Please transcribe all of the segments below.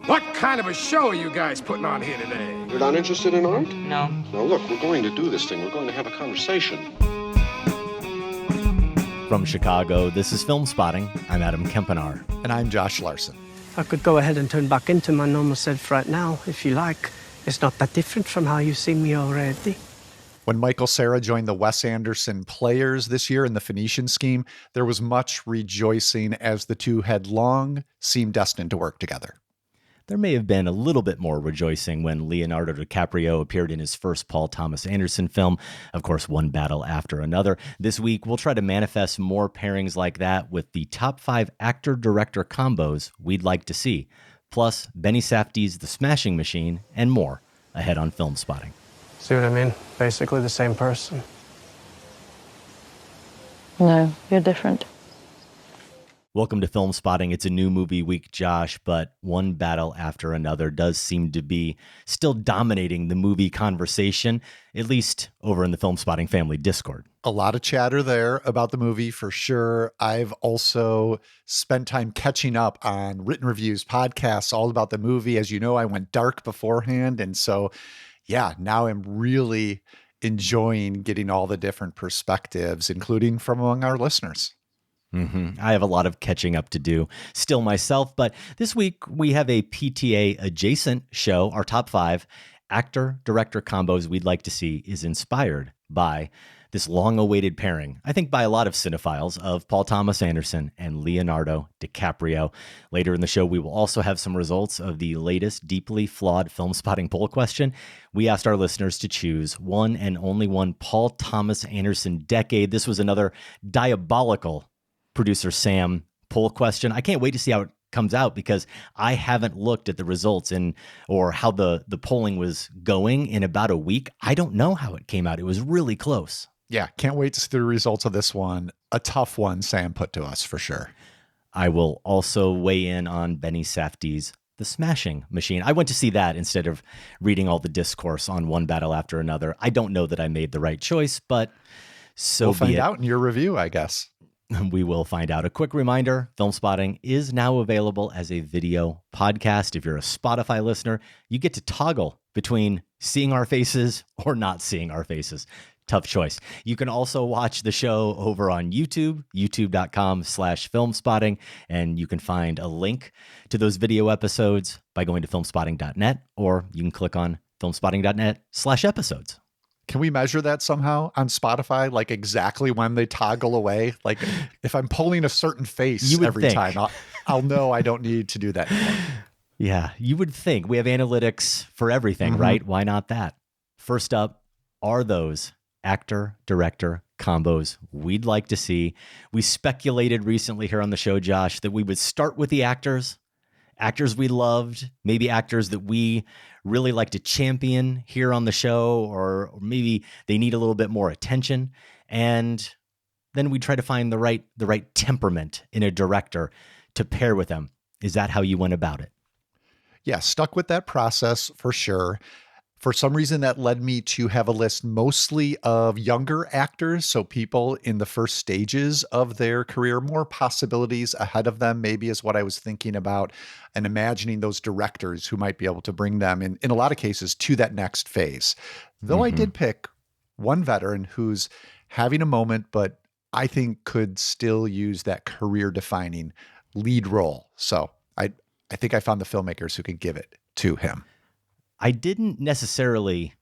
What kind of a show are you guys putting on here today? You're not interested in art? No. Well, look, we're going to do this thing. We're going to have a conversation. From Chicago, this is Film Spotting. I'm Adam Kempenaar. And I'm Josh Larson. I could go ahead and turn back into my normal self right now, if you like. It's not that different from how you see me already. When Michael Cera joined the Wes Anderson Players this year in the Phoenician scheme, there was much rejoicing as the two had long seemed destined to work together. There may have been a little bit more rejoicing when Leonardo DiCaprio appeared in his first Paul Thomas Anderson film, of course, One Battle After Another. This week, we'll try to manifest more pairings like that with the top 5 actor-director combos we'd like to see, plus Benny Safdie's The Smashing Machine, and more, ahead on Film Spotting. See what I mean? Basically the same person. No, you're different. Welcome to Film Spotting. It's a new movie week, Josh, but One Battle After Another does seem to be still dominating the movie conversation, at least over in the Film Spotting family Discord. A lot of chatter there about the movie for sure. I've also spent time catching up on written reviews, podcasts, all about the movie. As you know, I went dark beforehand. And so, yeah, now I'm really enjoying getting all the different perspectives, including from among our listeners. I have a lot of catching up to do still myself, but this week we have a PTA adjacent show. Our top 5 actor-director combos we'd like to see is inspired by this long-awaited pairing, I think by a lot of cinephiles, of Paul Thomas Anderson and Leonardo DiCaprio. Later in the show, we will also have some results of the latest deeply flawed Film Spotting poll question. We asked our listeners to choose one and only one Paul Thomas Anderson decade. This was another diabolical producer Sam poll question. I can't wait to see how it comes out because I haven't looked at the results or how the polling was going in about a week. I don't know how it came out. It was really close. Yeah, can't wait to see the results of this one. A tough one Sam put to us for sure. I will also weigh in on Benny Safdie's The Smashing Machine. I went to see that instead of reading all the discourse on One Battle After Another. I don't know that I made the right choice, but so we'll find out in your review, I guess. We will find out. A quick reminder, Film Spotting is now available as a video podcast. If you're a Spotify listener, you get to toggle between seeing our faces or not seeing our faces. Tough choice. You can also watch the show over on YouTube, youtube.com/filmspotting, and you can find a link to those video episodes by going to filmspotting.net, or you can click on filmspotting.net/episodes. Can we measure that somehow on Spotify? Like exactly when they toggle away? Like if I'm pulling a certain face every time, I'll know I don't need to do that anymore. Yeah, you would think. We have analytics for everything, right? Why not that? First up are those actor-director combos we'd like to see. We speculated recently here on the show, Josh, that we would start with the actors we loved, maybe actors that we really like to champion here on the show, or maybe they need a little bit more attention. And then we try to find the right temperament in a director to pair with them. Is that how you went about it? Yeah, stuck with that process for sure. For some reason, that led me to have a list mostly of younger actors, so people in the first stages of their career, more possibilities ahead of them, maybe is what I was thinking about, and imagining those directors who might be able to bring them, in a lot of cases, to that next phase. Though I did pick one veteran who's having a moment, but I think could still use that career-defining lead role. So I think I found the filmmakers who can give it to him. I didn't necessarily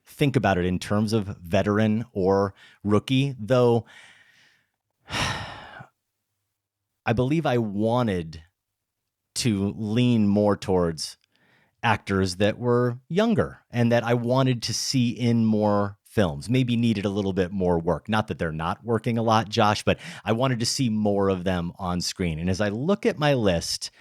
think about it in terms of veteran or rookie, though I believe I wanted to lean more towards actors that were younger and that I wanted to see in more films, maybe needed a little bit more work. Not that they're not working a lot, Josh, but I wanted to see more of them on screen. And as I look at my list,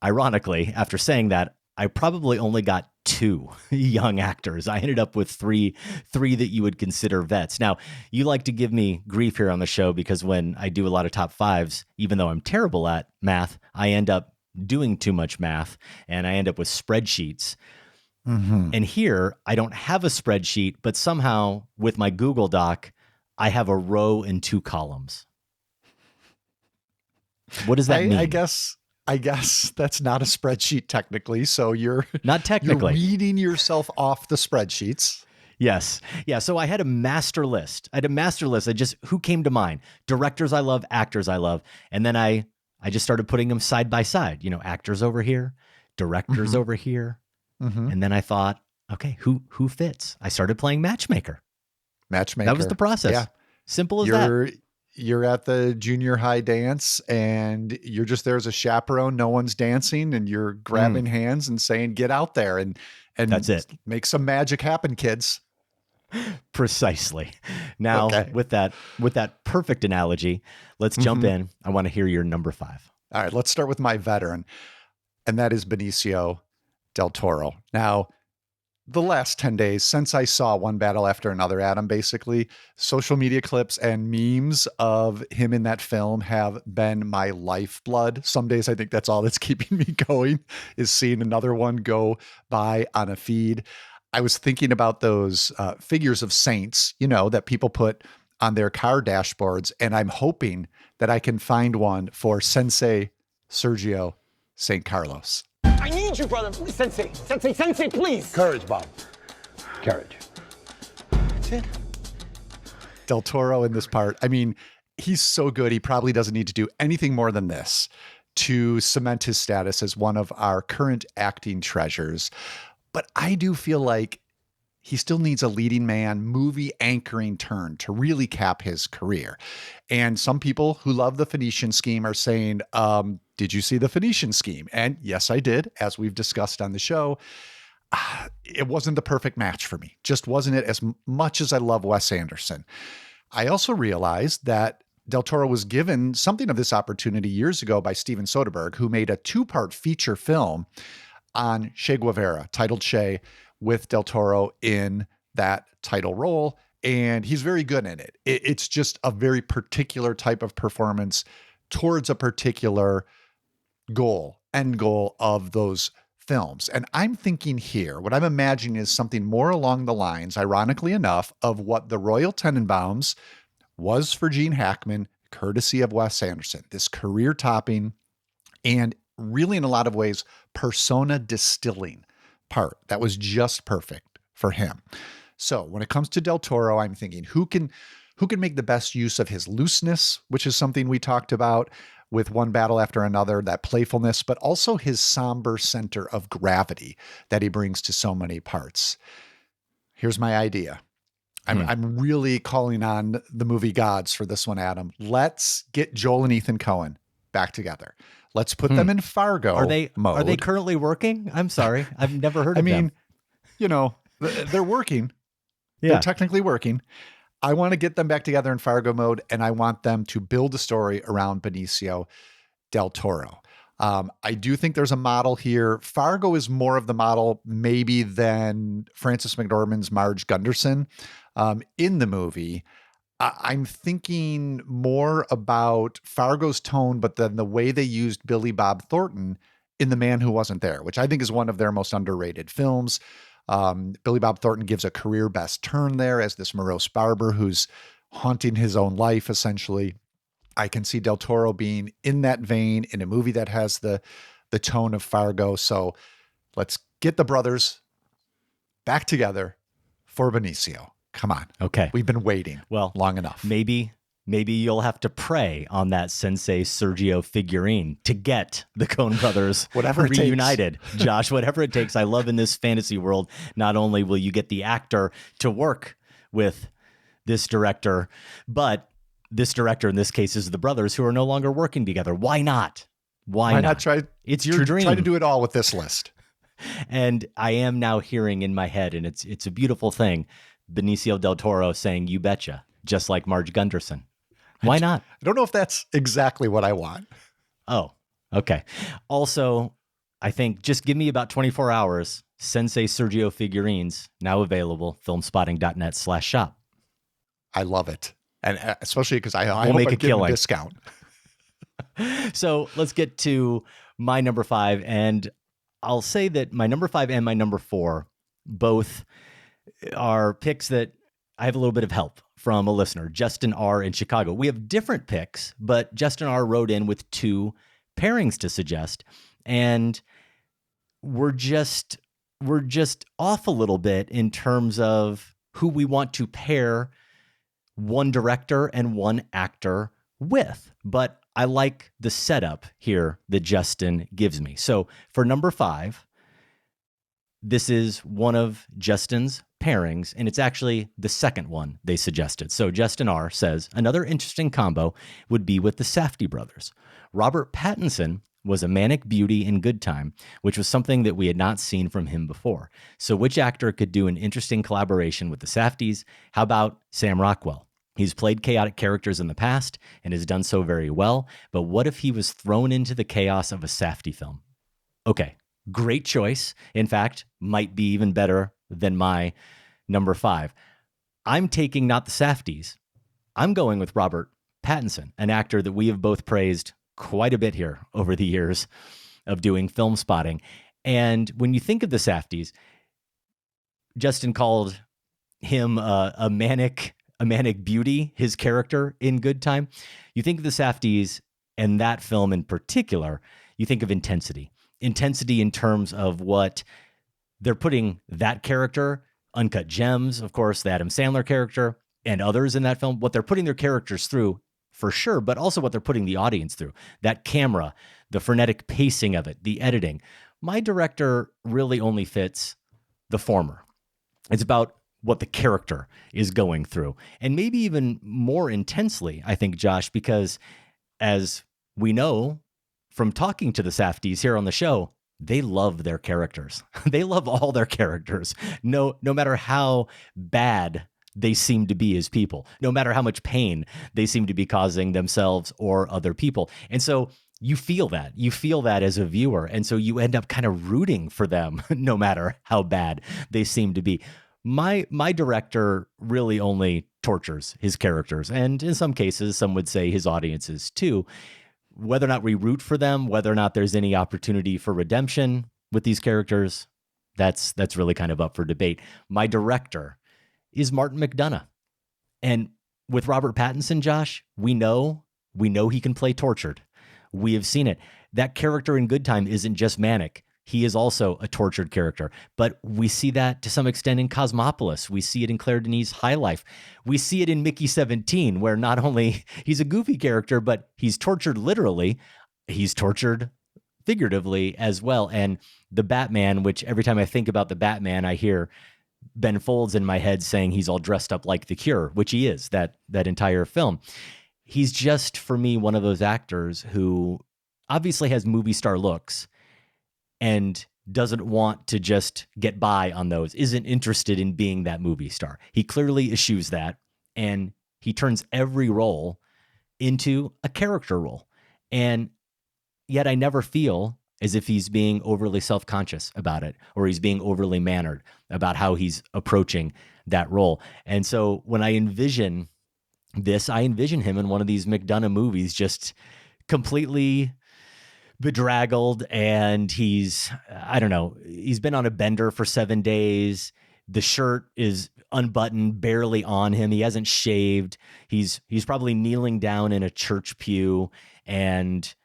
ironically, after saying that, I probably only got 2 young actors. I ended up with three that you would consider vets. Now, you like to give me grief here on the show because when I do a lot of top 5s, even though I'm terrible at math, I end up doing too much math and I end up with spreadsheets. And here, I don't have a spreadsheet, but somehow with my Google Doc, I have a row and 2 columns. What does that mean? I guess I guess that's not a spreadsheet technically. So you're Not technically. You're reading yourself off the spreadsheets. Yes. Yeah. So I had a master list. I just, who came to mind? Directors I love, actors I love. And then I just started putting them side by side, actors over here, directors over here. And then I thought, okay, who fits? I started playing matchmaker. That was the process. Yeah. Simple as that. You're at the junior high dance and you're just there as a chaperone. No one's dancing and you're grabbing hands and saying, get out there and that's it. Make some magic happen, kids. Precisely. Now, with that perfect analogy, let's jump in. I want to hear your number 5. All right, let's start with my veteran, and that is Benicio del Toro. Now, the last 10 days since I saw One Battle After Another, Adam, basically, social media clips and memes of him in that film have been my lifeblood. Some days I think that's all that's keeping me going, is seeing another one go by on a feed. I was thinking about those figures of saints, that people put on their car dashboards, and I'm hoping that I can find one for Sensei Sergio St. Carlos. I need you, brother. Sensei, please. Courage, Bob. Courage. That's it. Del Toro in this part, I mean, he's so good. He probably doesn't need to do anything more than this to cement his status as one of our current acting treasures. But I do feel like he still needs a leading man, movie anchoring turn to really cap his career. And some people who love the Phoenician Scheme are saying, did you see the Phoenician Scheme? And yes, I did, as we've discussed on the show. It wasn't the perfect match for me. Just wasn't it, as much as I love Wes Anderson. I also realized that Del Toro was given something of this opportunity years ago by Steven Soderbergh, who made a 2-part feature film on Che Guevara, titled Che, with Del Toro in that title role. And he's very good in it. It's just a very particular type of performance towards a particular end goal of those films. And I'm thinking here, what I'm imagining is something more along the lines, ironically enough, of what The Royal Tenenbaums was for Gene Hackman, courtesy of Wes Anderson. This career-topping and really, in a lot of ways, persona distilling part that was just perfect for him. So when it comes to Del Toro, I'm thinking who can make the best use of his looseness, which is something we talked about with One Battle After Another, that playfulness, but also his somber center of gravity that he brings to so many parts. Here's my idea. I'm really calling on the movie gods for this one, Adam. Let's get Joel and Ethan Coen back together. Let's put them in Fargo mode. Are they currently working? I'm sorry. I've never heard of them. They're working. Yeah. They're technically working. I want to get them back together in Fargo mode, and I want them to build a story around Benicio del Toro. I do think there's a model here. Fargo is more of the model maybe than Frances McDormand's Marge Gunderson in the movie. I'm thinking more about Fargo's tone, but then the way they used Billy Bob Thornton in The Man Who Wasn't There, which I think is one of their most underrated films. Billy Bob Thornton gives a career best turn there as this morose barber who's haunting his own life, essentially. I can see Del Toro being in that vein in a movie that has the tone of Fargo. So let's get the brothers back together for Benicio. Come on. Okay. We've been waiting long enough. Maybe you'll have to pray on that Sensei Sergio figurine to get the Coen brothers reunited. Josh, whatever it takes. I love in this fantasy world, not only will you get the actor to work with this director, but this director in this case is the brothers who are no longer working together. Why not? Why not try? It's your dream. Try to do it all with this list. And I am now hearing in my head, and it's a beautiful thing, Benicio del Toro saying, "You betcha," just like Marge Gunderson. Why not? I don't know if that's exactly what I want. Oh, okay. Also, I think just give me about 24 hours. Sensei Sergio figurines now available. Filmspotting.net/shop. I love it. And especially because I we'll hope make I a get a killing. discount. So let's get to my number 5. And I'll say that my number 5 and my number 4 both are picks that I have a little bit of help from a listener, Justin R. in Chicago. We have different picks, but Justin R. wrote in with 2 pairings to suggest, and we're just off a little bit in terms of who we want to pair one director and one actor with. But I like the setup here that Justin gives me. So for number 5, this is one of Justin's pairings, and it's actually the second one they suggested. So Justin R. says, another interesting combo would be with the Safdie brothers. Robert Pattinson was a manic beauty in Good Time, which was something that we had not seen from him before. So which actor could do an interesting collaboration with the Safdies? How about Sam Rockwell? He's played chaotic characters in the past and has done so very well, but what if he was thrown into the chaos of a Safdie film? Okay, great choice. In fact, might be even better than my number 5. I'm taking not the Safdies. I'm going with Robert Pattinson, an actor that we have both praised quite a bit here over the years of doing film spotting. And when you think of the Safdies, Justin called him a manic beauty, his character in Good Time. You think of the Safdies and that film in particular, you think of intensity in terms of what they're putting that character, Uncut Gems, of course, the Adam Sandler character, and others in that film, what they're putting their characters through for sure, but also what they're putting the audience through. That camera, the frenetic pacing of it, the editing. My director really only fits the former. It's about what the character is going through. And maybe even more intensely, I think, Josh, because as we know from talking to the Safdies here on the show, they love their characters. They love all their characters, no matter how bad they seem to be as people, no matter how much pain they seem to be causing themselves or other people. And so you feel that as a viewer. And so you end up kind of rooting for them, no matter how bad they seem to be. My director really only tortures his characters. And in some cases, some would say his audiences too. Whether or not we root for them, whether or not there's any opportunity for redemption with these characters, that's really kind of up for debate. My director is Martin McDonagh. And with Robert Pattinson, Josh, we know he can play tortured. We have seen it. That character in Good Time isn't just manic. He is also a tortured character. But we see that to some extent in Cosmopolis. We see it in Claire Denis' High Life. We see it in Mickey 17, where not only he's a goofy character, but he's tortured literally. He's tortured figuratively as well. And the Batman, which every time I think about the Batman, I hear Ben Folds in my head saying he's all dressed up like the Cure, which he is, that entire film. He's just, for me, one of those actors who obviously has movie star looks and doesn't want to just get by on those, isn't interested in being that movie star. He clearly eschews that, and he turns every role into a character role. And yet I never feel as if he's being overly self-conscious about it, or he's being overly mannered about how he's approaching that role. And so when I envision this, I envision him in one of these McDonagh movies, just completely bedraggled, and he's been on a bender for 7 days. The shirt is unbuttoned, barely on him. He hasn't shaved. He's probably kneeling down in a church pew, and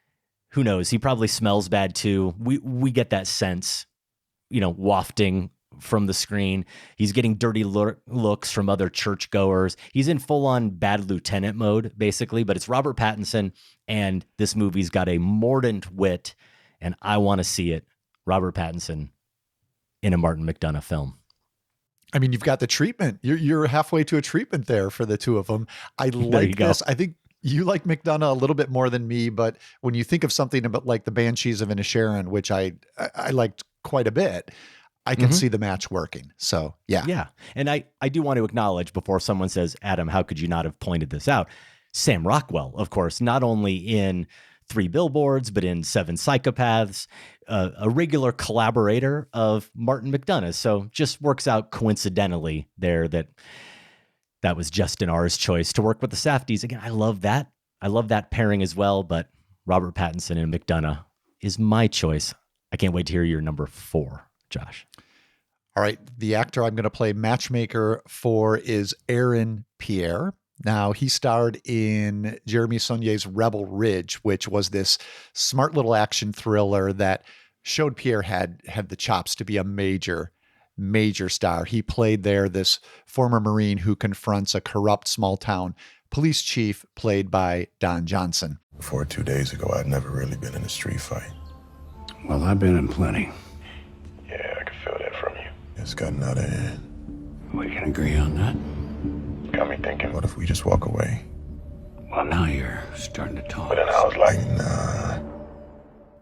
who knows? He probably smells bad too. We get that sense, wafting from the screen. He's getting dirty looks from other churchgoers. He's in full-on bad lieutenant mode, basically, but it's Robert Pattinson, and this movie's got a mordant wit, and I want to see it. Robert Pattinson in a Martin McDonagh film. I mean, you've got the treatment. You're halfway to a treatment there for the two of them. I like this. I think you like McDonagh a little bit more than me, but when you think of something about like the Banshees of Inisherin, which I liked quite a bit, I can see the match working. So, yeah. Yeah. And I do want to acknowledge, before someone says, Adam, how could you not have pointed this out? Sam Rockwell, of course, not only in 3 Billboards, but in 7 Psychopaths, a regular collaborator of Martin McDonagh. So just works out coincidentally there that was Justin R's choice to work with the Safdies. Again, I love that. I love that pairing as well, but Robert Pattinson and McDonagh is my choice. I can't wait to hear your number 4, Josh. All right. The actor I'm going to play matchmaker for is Aaron Pierre. Now, he starred in Jeremy Saulnier's Rebel Ridge, which was this smart little action thriller that showed Pierre had the chops to be a major star. He played there this former Marine who confronts a corrupt small town police chief played by Don Johnson. Before 2 days ago, I'd never really been in a street fight. Well, I've been in plenty. Yeah, I can feel that from you. It's gotten out of hand. We can agree on that. Got me thinking, what if we just walk away? Well, now you're starting to talk. But then I was like, nah.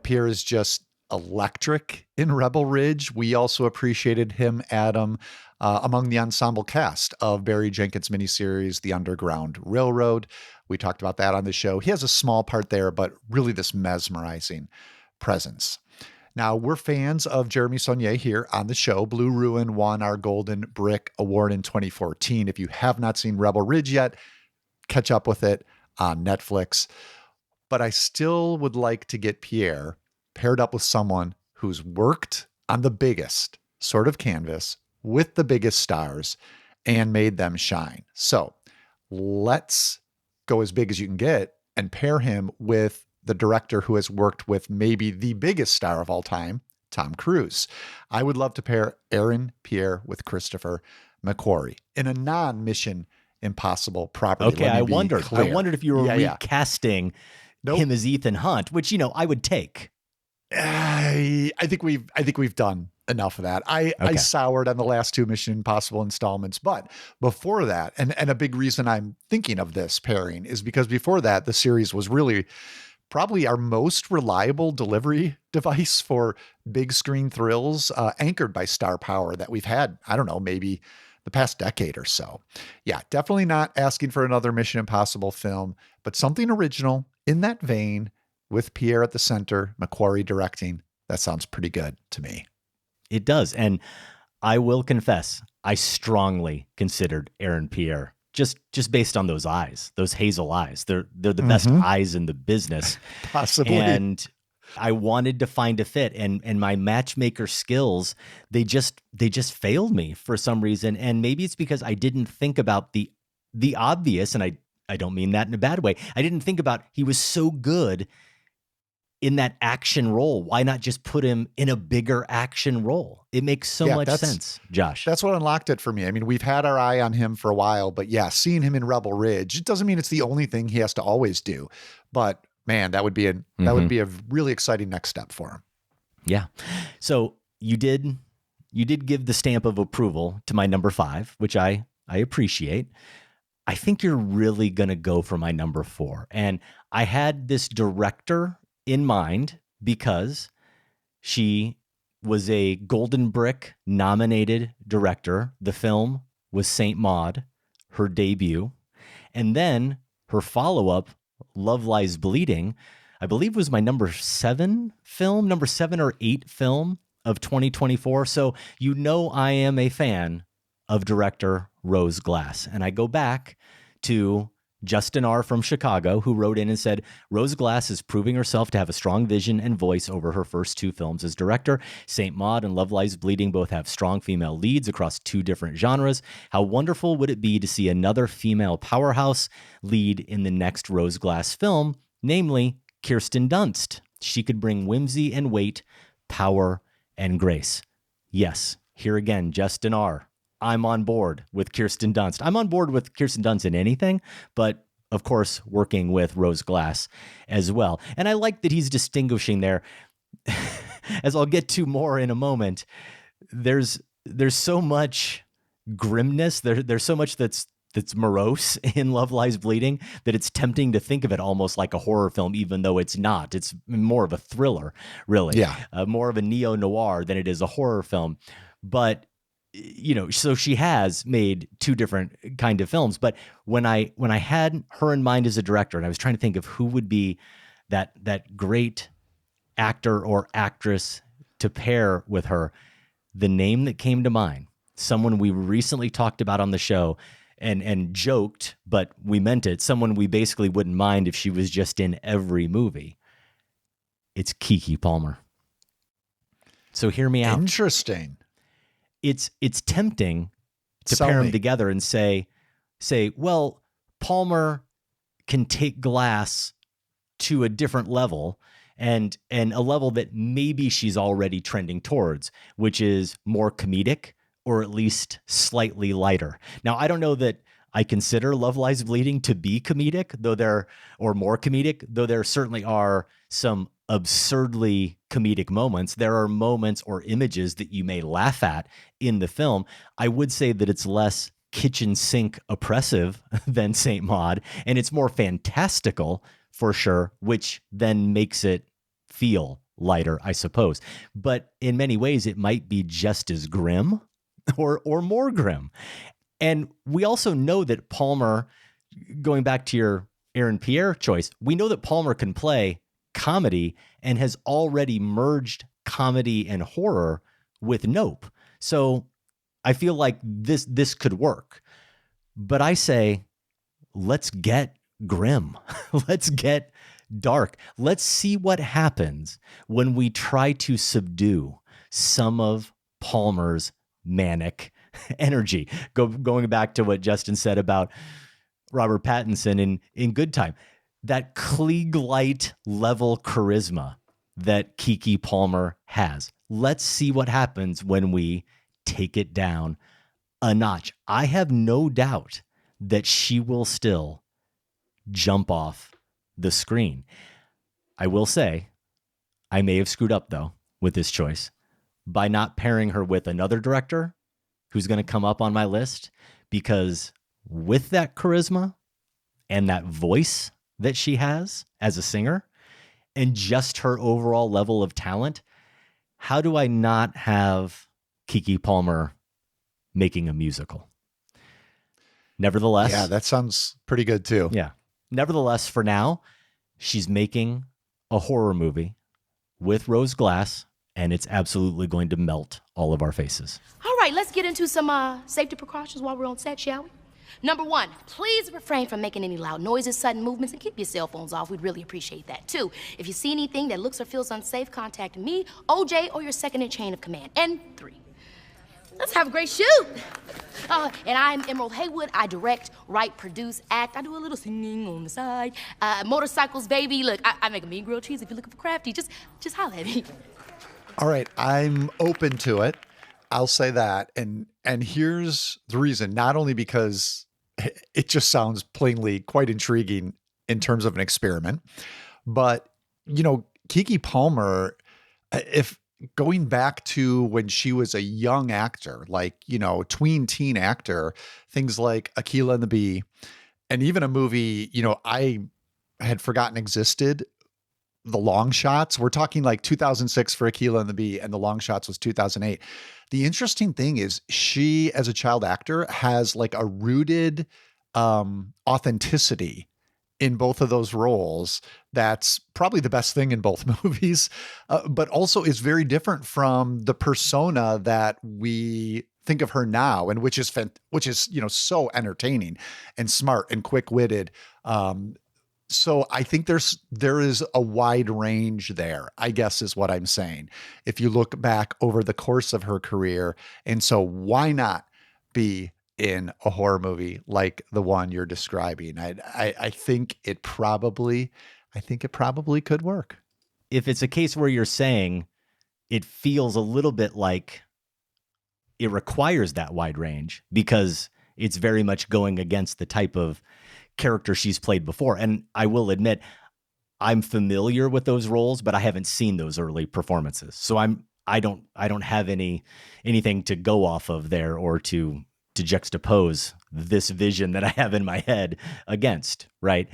Pierre is just electric in Rebel Ridge. We also appreciated him, Adam, among the ensemble cast of Barry Jenkins' miniseries, The Underground Railroad. We talked about that on the show. He has a small part there, but really this mesmerizing presence. Now, we're fans of Jeremy Saulnier here on the show. Blue Ruin won our Golden Brick Award in 2014. If you have not seen Rebel Ridge yet, catch up with it on Netflix. But I still would like to get Pierre paired up with someone who's worked on the biggest sort of canvas with the biggest stars and made them shine. So let's go as big as you can get and pair him with the director who has worked with maybe the biggest star of all time, Tom Cruise. I would love to pair Aaron Pierre with Christopher McQuarrie in a non-Mission Impossible property. Okay, I wondered if you were recasting Nope. him as Ethan Hunt, which, I would take. I think we've done enough of that. I soured on the last two Mission Impossible installments, but before that, and a big reason I'm thinking of this pairing is because before that, the series was really probably our most reliable delivery device for big screen thrills, anchored by star power that we've had, I don't know, maybe the past decade or so. Yeah, definitely not asking for another Mission Impossible film, but something original in that vein with Pierre at the center, McQuarrie directing. That sounds pretty good to me. It does. And I will confess, I strongly considered Aaron Pierre just based on those eyes, those hazel eyes. They're the best eyes in the business. Possibly. And I wanted to find a fit, and my matchmaker skills, they just failed me for some reason. And maybe it's because I didn't think about the obvious, and I don't mean that in a bad way. I didn't think about he was so good in that action role. Why not just put him in a bigger action role? It makes so much sense, Josh. That's what unlocked it for me. I mean, we've had our eye on him for a while, but yeah, seeing him in Rebel Ridge, it doesn't mean it's the only thing he has to always do. But man, that would be a really exciting next step for him. Yeah. So you did give the stamp of approval to my number 5, which I appreciate. I think you're really going to go for my number 4. And I had this director in mind because she was a Golden Brick nominated director. The film was Saint Maud, her debut. And then her follow-up, Love Lies Bleeding, I believe was my number 7 or 8 film of 2024. So I am a fan of director Rose Glass. And I go back to Justin R. from Chicago, who wrote in and said, Rose Glass is proving herself to have a strong vision and voice over her first 2 films as director. Saint Maud and Love Lies Bleeding both have strong female leads across 2 different genres. How wonderful would it be to see another female powerhouse lead in the next Rose Glass film, namely Kirsten Dunst? She could bring whimsy and weight, power and grace. Yes, here again, Justin R. I'm on board with Kirsten Dunst. I'm on board with Kirsten Dunst in anything, but of course, working with Rose Glass as well. And I like that he's distinguishing there, as I'll get to more in a moment. There's so much grimness. There's so much that's morose in Love Lies Bleeding that it's tempting to think of it almost like a horror film, even though it's not. It's more of a thriller, really. Yeah. More of a neo-noir than it is a horror film. But so she has made 2 different kind of films. But when I had her in mind as a director, and I was trying to think of who would be that great actor or actress to pair with her, the name that came to mind, someone we recently talked about on the show and joked, but we meant it, someone we basically wouldn't mind if she was just in every movie. It's Keke Palmer. So hear me out. Interesting. It's tempting to pair them together and say, well, Palmer can take Glass to a different level, and a level that maybe she's already trending towards, which is more comedic or at least slightly lighter. Now, I don't know that I consider Love Lies Bleeding to be comedic, or more comedic, though there certainly are some absurdly comedic moments. There are moments or images that you may laugh at in the film. I would say that it's less kitchen sink oppressive than Saint Maud, and it's more fantastical for sure, which then makes it feel lighter, I suppose. But in many ways, it might be just as grim or more grim. And we also know that Palmer, going back to your Aaron Pierre choice, we know that Palmer can play comedy and has already merged comedy and horror with Nope. So I feel like this could work. But I say, let's get grim. Let's get dark. Let's see what happens when we try to subdue some of Palmer's manic energy. Going back to what Justin said about Robert Pattinson in Good Time, that Klieg-Light level charisma that Keke Palmer has. Let's see what happens when we take it down a notch. I have no doubt that she will still jump off the screen. I will say, I may have screwed up though with this choice by not pairing her with another director who's going to come up on my list, because with that charisma and that voice that she has as a singer and just her overall level of talent, how do I not have Keke Palmer making a musical? Nevertheless. Yeah, that sounds pretty good too. Yeah. Nevertheless, for now, she's making a horror movie with Rose Glass, and it's absolutely going to melt all of our faces. All right, let's get into some safety precautions while we're on set, shall we? Number one, please refrain from making any loud noises, sudden movements, and keep your cell phones off. We'd really appreciate that. Two, if you see anything that looks or feels unsafe, contact me, OJ, or your second in chain of command. And three, let's have a great shoot. And I'm Emerald Haywood. I direct, write, produce, act. I do a little singing on the side. Motorcycles, baby. Look, I make a mean grilled cheese. If you're looking for crafty, just holler at me. All right, I'm open to it. I'll say that. And here's the reason, not only because it just sounds plainly quite intriguing in terms of an experiment, but, Keke Palmer, if going back to when she was a young actor, like, tween teen actor, things like Akeelah and the Bee, and even a movie, I had forgotten existed, The Long Shots. We're talking like 2006 for Akeelah and the Bee, and The Long Shots was 2008. The interesting thing is she, as a child actor, has like a rooted authenticity in both of those roles. That's probably the best thing in both movies, but also is very different from the persona that we think of her now, and which is so entertaining and smart and quick-witted. So I think there is a wide range there, I guess is what I'm saying, if you look back over the course of her career. And so why not be in a horror movie like the one you're describing? I think it probably could work. If it's a case where you're saying it feels a little bit like it requires that wide range because it's very much going against the type of character she's played before. And I will admit, I'm familiar with those roles, but I haven't seen those early performances. So I don't have anything to go off of there or to juxtapose this vision that I have in my head against, right?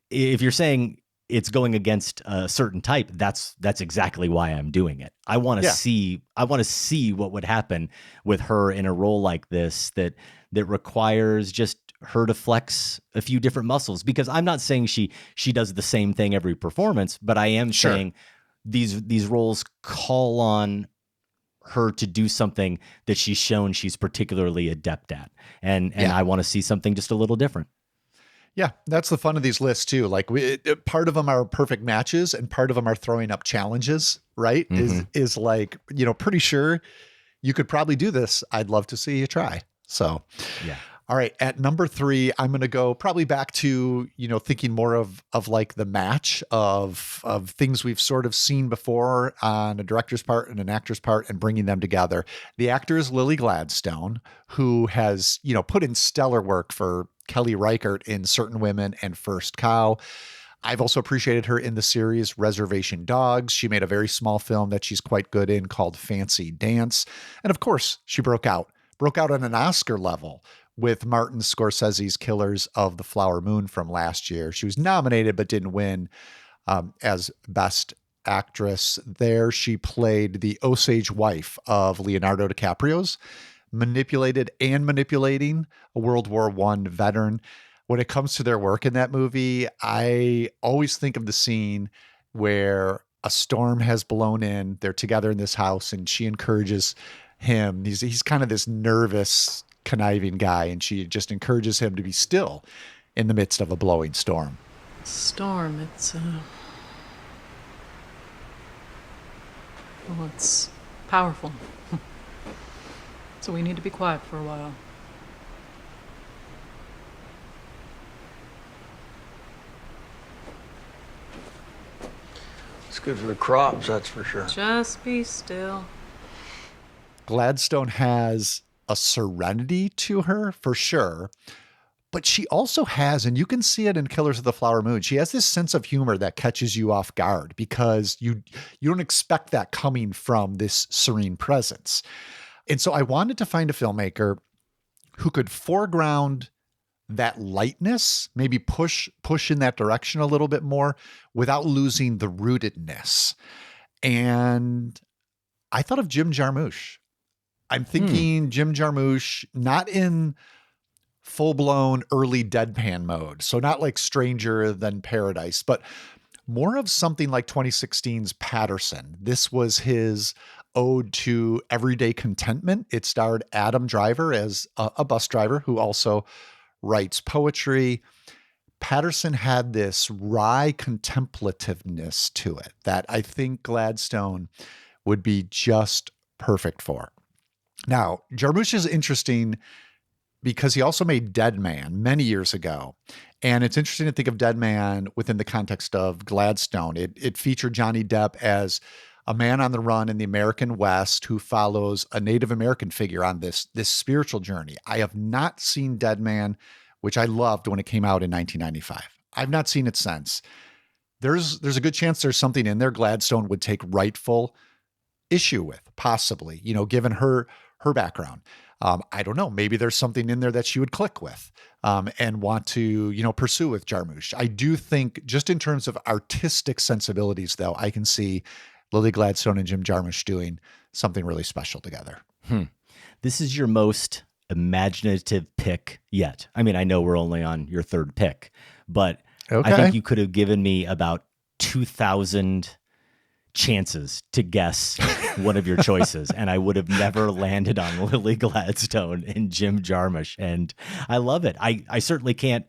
If you're saying it's going against a certain type, that's exactly why I'm doing it. I want to see what would happen with her in a role like this that requires just her to flex a few different muscles, because I'm not saying she does the same thing every performance, but I am saying these roles call on her to do something that she's shown she's particularly adept at. And I want to see something just a little different. Yeah, that's the fun of these lists too. Like part of them are perfect matches and part of them are throwing up challenges, right? Mm-hmm. Is like, pretty sure you could probably do this. I'd love to see you try. So, yeah. All right, at number 3, I'm going to go probably back to, thinking more of like the match of things we've sort of seen before on a director's part and an actor's part and bringing them together. The actor is Lily Gladstone, who has, put in stellar work for Kelly Reichardt in Certain Women and First Cow. I've also appreciated her in the series Reservation Dogs. She made a very small film that she's quite good in called Fancy Dance. And of course, she broke out on an Oscar level with Martin Scorsese's Killers of the Flower Moon from last year. She was nominated but didn't win as Best Actress. There, she played the Osage wife of Leonardo DiCaprio's, manipulating a World War I veteran. When it comes to their work in that movie, I always think of the scene where a storm has blown in, they're together in this house, and she encourages him. He's kind of this nervous, conniving guy, and she just encourages him to be still in the midst of a blowing storm. Storm, it's powerful. So we need to be quiet for a while. It's good for the crops, that's for sure. Just be still. Gladstone has a serenity to her, for sure. But she also has, and you can see it in Killers of the Flower Moon, she has this sense of humor that catches you off guard because you don't expect that coming from this serene presence. And so I wanted to find a filmmaker who could foreground that lightness, maybe push in that direction a little bit more without losing the rootedness. And I thought of Jim Jarmusch. I'm thinking Jim Jarmusch, not in full-blown early deadpan mode, so not like Stranger Than Paradise, but more of something like 2016's Patterson. This was his ode to everyday contentment. It starred Adam Driver as a bus driver who also writes poetry. Patterson had this wry contemplativeness to it that I think Gladstone would be just perfect for. Now, Jarmusch is interesting because he also made Dead Man many years ago. And it's interesting to think of Dead Man within the context of Gladstone. It featured Johnny Depp as a man on the run in the American West who follows a Native American figure on this spiritual journey. I have not seen Dead Man, which I loved when it came out in 1995. I've not seen it since. There's a good chance there's something in there Gladstone would take rightful issue with, possibly, given her background. I don't know. Maybe there's something in there that she would click with and want to, pursue with Jarmusch. I do think just in terms of artistic sensibilities, though, I can see Lily Gladstone and Jim Jarmusch doing something really special together. This is your most imaginative pick yet. I mean, I know we're only on your third pick, but okay. I think you could have given me about 2,000 chances to guess one of your choices, and I would have never landed on Lily Gladstone and Jim Jarmusch. And I love it. I certainly can't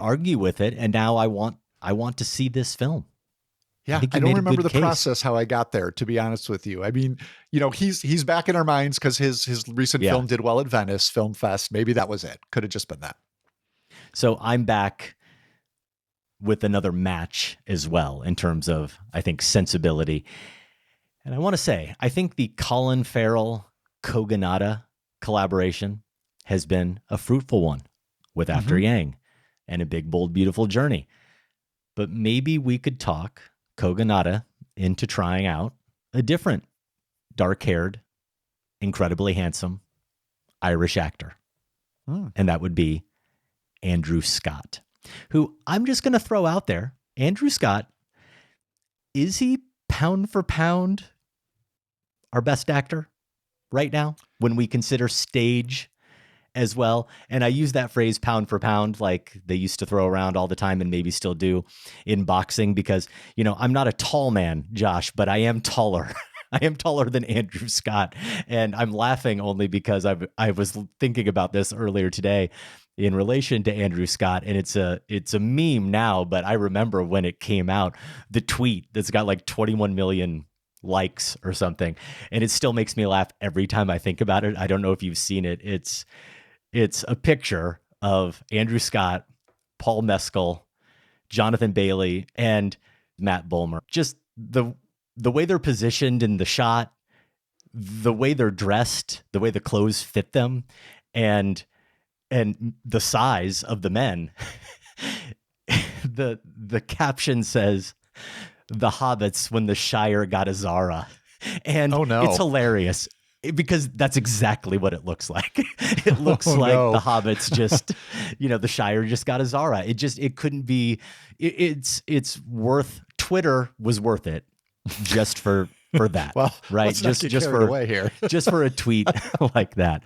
argue with it. And now I want to see this film. Yeah, I don't remember the process how I got there, to be honest with you. I mean, he's back in our minds because his recent film did well at Venice Film Fest. Maybe that was it. Could have just been that. So I'm back with another match as well in terms of, I think, sensibility. And I want to say, I think the Colin Farrell Kogonada collaboration has been a fruitful one with After Yang and A Big, Bold, Beautiful Journey. But maybe we could talk Kogonada into trying out a different dark-haired, incredibly handsome Irish actor. And that would be Andrew Scott, who I'm just going to throw out there. Andrew Scott, is he pound for pound our best actor right now when we consider stage as well? And I use that phrase pound for pound like they used to throw around all the time and maybe still do in boxing because, I'm not a tall man, Josh, but I am taller. I am taller than Andrew Scott. And I'm laughing only because I was thinking about this earlier today in relation to Andrew Scott. And it's a meme now, but I remember when it came out, the tweet that's got like 21 million likes or something. And it still makes me laugh every time I think about it. I don't know if you've seen it. It's It's a picture of Andrew Scott, Paul Mescal, Jonathan Bailey, and Matt Bomer. Just the way they're positioned in the shot, the way they're dressed, the way the clothes fit them, and the size of the men. The caption says, "The hobbits when the Shire got a Zara." And it's hilarious because that's exactly what it looks like. It looks the hobbits just, the Shire just got a Zara. It couldn't be, it's worth, Twitter was worth it just for that. Well, right. Let's not get carried away here. Just for a tweet like that.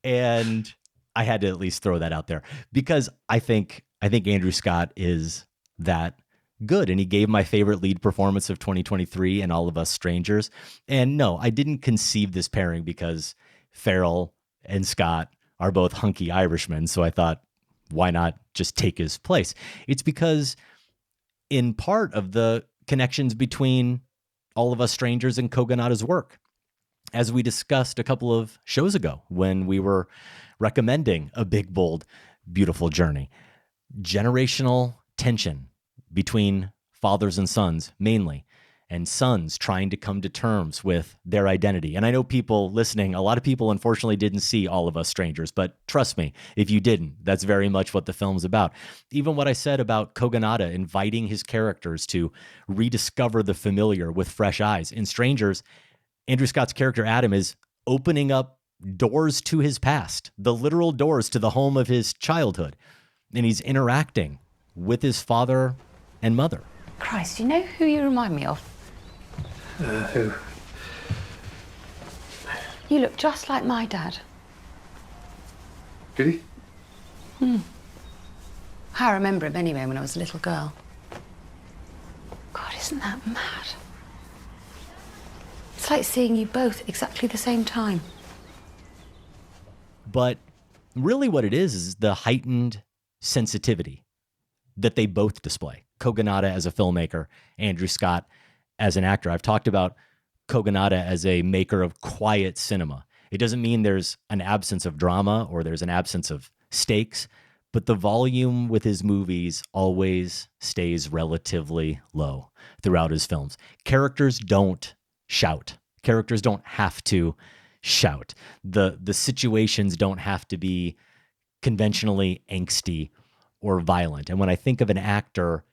And I had to at least throw that out there because I think Andrew Scott is that good. And he gave my favorite lead performance of 2023 in All of Us Strangers. And no, I didn't conceive this pairing because Farrell and Scott are both hunky Irishmen. So I thought, why not just take his place? It's because in part of the connections between All of Us Strangers and Kogonada's work, as we discussed a couple of shows ago when we were recommending A Big, Bold, Beautiful Journey. Generational tension between fathers and sons, mainly, and sons trying to come to terms with their identity. And I know people listening, a lot of people unfortunately didn't see All of Us Strangers, but trust me, if you didn't, that's very much what the film's about. Even what I said about Kogonada inviting his characters to rediscover the familiar with fresh eyes. In Strangers, Andrew Scott's character Adam is opening up doors to his past, the literal doors to the home of his childhood. And he's interacting with his father and mother. Christ, you know who you remind me of? Who? You look just like my dad. Did he? I remember him anyway when I was a little girl. God, isn't that mad? It's like seeing you both exactly the same time. But really what it is the heightened sensitivity that they both display. Kogonada as a filmmaker, Andrew Scott as an actor. I've talked about Kogonada as a maker of quiet cinema. It doesn't mean there's an absence of drama or there's an absence of stakes, but the volume with his movies always stays relatively low throughout his films. Characters don't shout. Characters don't have to shout. The situations don't have to be conventionally angsty or violent. And when I think of an actor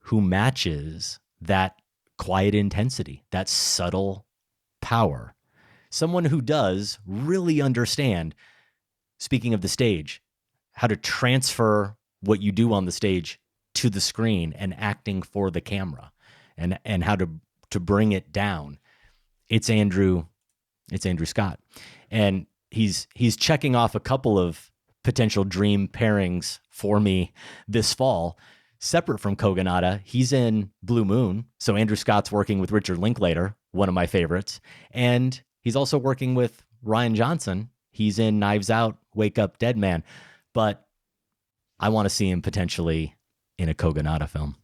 who matches that quiet intensity, that subtle power, someone who does really understand, speaking of the stage, how to transfer what you do on the stage to the screen and acting for the camera and how to bring it down. It's Andrew Scott. And he's checking off a couple of potential dream pairings for me this fall. Separate from Kogonada, he's in Blue Moon. So Andrew Scott's working with Richard Linklater, one of my favorites. And he's also working with Rian Johnson. He's in Knives Out, Wake Up, Dead Man. But I want to see him potentially in a Kogonada film.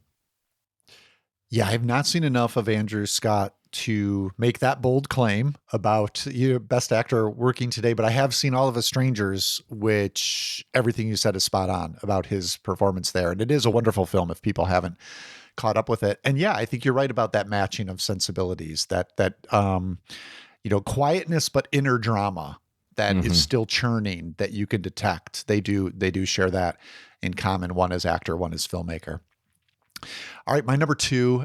Yeah, I have not seen enough of Andrew Scott to make that bold claim about best actor working today, but I have seen All of Us Strangers, which everything you said is spot on about his performance there. And it is a wonderful film if people haven't caught up with it. And yeah, I think you're right about that matching of sensibilities, that quietness, but inner drama that is still churning that you can detect. They do share that in common. One is actor, one is filmmaker. All right, my number two,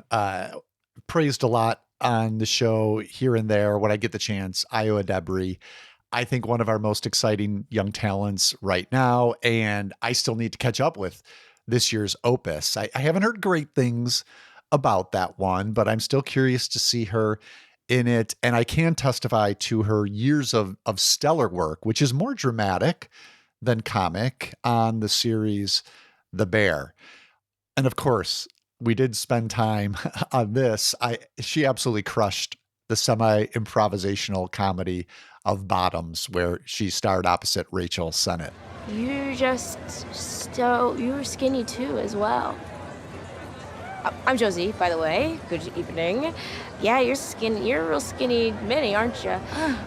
praised a lot on the show here and there when I get the chance, Iowa Debris. I think one of our most exciting young talents right now, and I still need to catch up with this year's Opus. I haven't heard great things about that one, but I'm still curious to see her in it, and I can testify to her years of stellar work, which is more dramatic than comic, on the series The Bear. And of course, we did spend time on this. She absolutely crushed the semi-improvisational comedy of Bottoms, where she starred opposite Rachel Sennett. You were skinny too as well. I'm Josie, by the way. Good evening. Yeah, you're a real skinny Minnie, aren't you?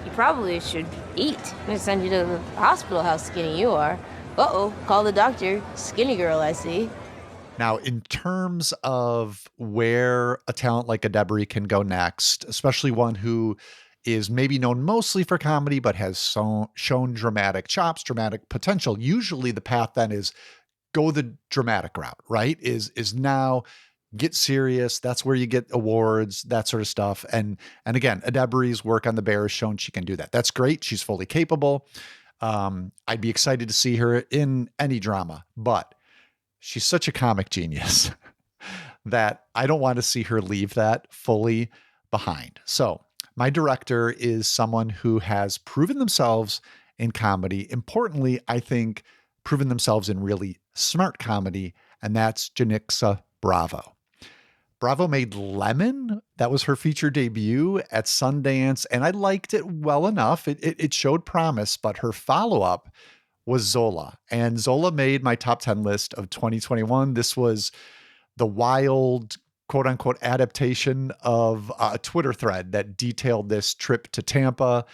You probably should eat. I'm gonna send you to the hospital how skinny you are. Uh-oh, call the doctor. Skinny girl, I see. Now, in terms of where a talent like a Debris can go next, especially one who is maybe known mostly for comedy, but has shown dramatic chops, dramatic potential, usually the path then is go the dramatic route, right? Is now get serious. That's where you get awards, that sort of stuff. And again, Debris' work on The Bear has shown she can do that. That's great. She's fully capable. I'd be excited to see her in any drama, but she's such a comic genius that I don't want to see her leave that fully behind. So my director is someone who has proven themselves in comedy. Importantly, I think proven themselves in really smart comedy, and that's Janicza Bravo. Bravo made Lemon. That was her feature debut at Sundance, and I liked it well enough. It showed promise, but her follow-up was Zola. And Zola made my top 10 list of 2021. This was the wild, quote unquote, adaptation of a Twitter thread that detailed this trip to Tampa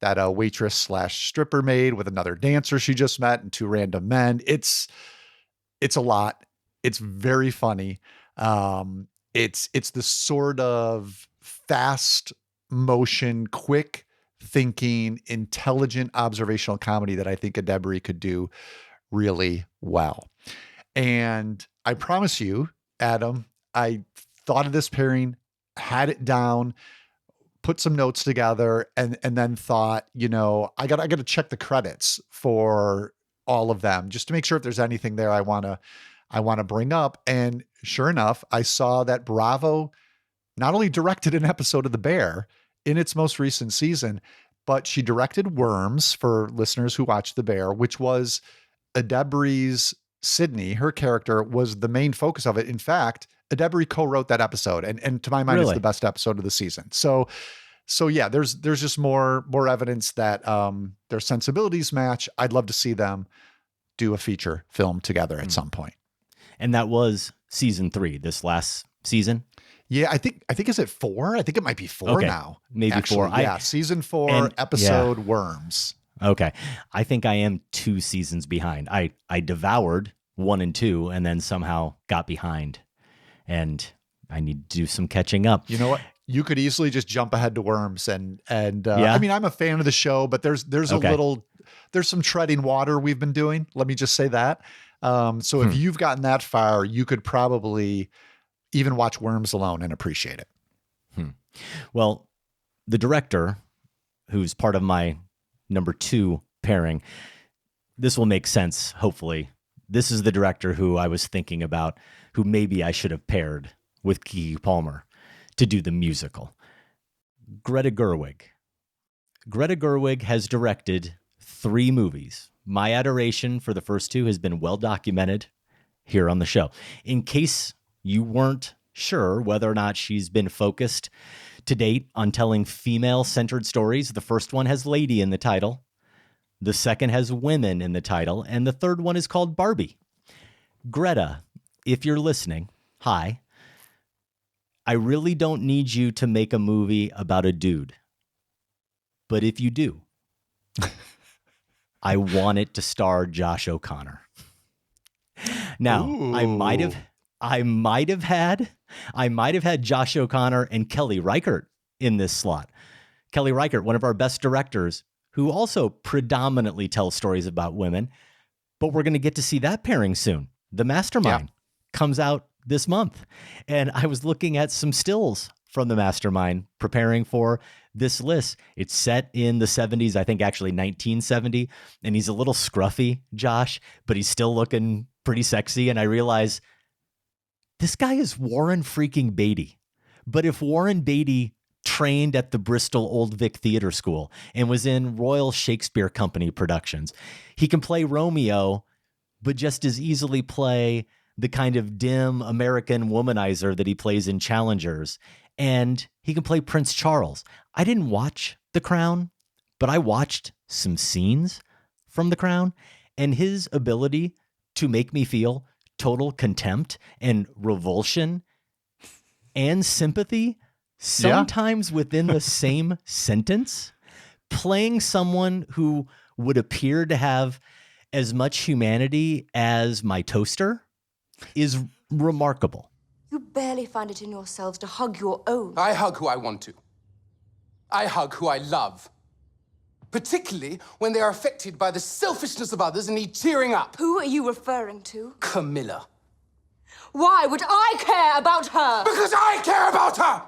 that a waitress / stripper made with another dancer she just met and two random men. It's a lot. It's very funny. It's the sort of fast motion, quick thinking, intelligent observational comedy that I think a Debris could do really well. And I promise you, Adam, I thought of this pairing, had it down, put some notes together, and then thought, I got to check the credits for all of them just to make sure if there's anything there I want to bring up. And sure enough, I saw that Bravo not only directed an episode of The Bear in its most recent season, but she directed Worms for listeners who watched The Bear, which was a Debris' Sydney. Her character was the main focus of it. In fact, a Debris co-wrote that episode, and to my mind, it's the best episode of the season. So yeah, there's just more evidence that their sensibilities match. I'd love to see them do a feature film together at some point. And that was season 3, this last season. Yeah, I think is it 4? I think it might be 4 now. Maybe actually. 4. Yeah, season 4, episode Worms. Okay. I think I am 2 seasons behind. I devoured 1 and 2 and then somehow got behind. And I need to do some catching up. You know what? You could easily just jump ahead to Worms and I mean, I'm a fan of the show, but there's some treading water we've been doing. Let me just say that. So if you've gotten that far, you could probably even watch Worms alone and appreciate it. Well, the director, who's part of my number 2 pairing, this will make sense, hopefully. This is the director who I was thinking about, who maybe I should have paired with Keke Palmer to do the musical. Greta Gerwig. Greta Gerwig has directed 3 movies. My adoration for the first 2 has been well documented here on the show. In case you weren't sure whether or not she's been focused to date on telling female-centered stories, the first one has lady in the title, the second has women in the title, and the third one is called Barbie. Greta, if you're listening, hi. I really don't need you to make a movie about a dude. But if you do, I want it to star Josh O'Connor. Now, Ooh. I might have had Josh O'Connor and Kelly Reichardt in this slot. Kelly Reichardt, one of our best directors, who also predominantly tells stories about women, but we're going to get to see that pairing soon. The Mastermind comes out this month. And I was looking at some stills from The Mastermind preparing for this list. It's set in the 70s, I think actually 1970. And he's a little scruffy, Josh, but he's still looking pretty sexy. And I realize this guy is Warren freaking Beatty. But if Warren Beatty trained at the Bristol Old Vic Theatre School and was in Royal Shakespeare Company productions, he can play Romeo, but just as easily play the kind of dim American womanizer that he plays in Challengers. And he can play Prince Charles. I didn't watch The Crown, but I watched some scenes from The Crown, and his ability to make me feel total contempt and revulsion and sympathy, sometimes within the same sentence, playing someone who would appear to have as much humanity as my toaster is remarkable. You barely find it in yourselves to hug your own. I hug who I want to. I hug who I love. Particularly when they are affected by the selfishness of others and need cheering up. Who are you referring to? Camilla. Why would I care about her? Because I care about her!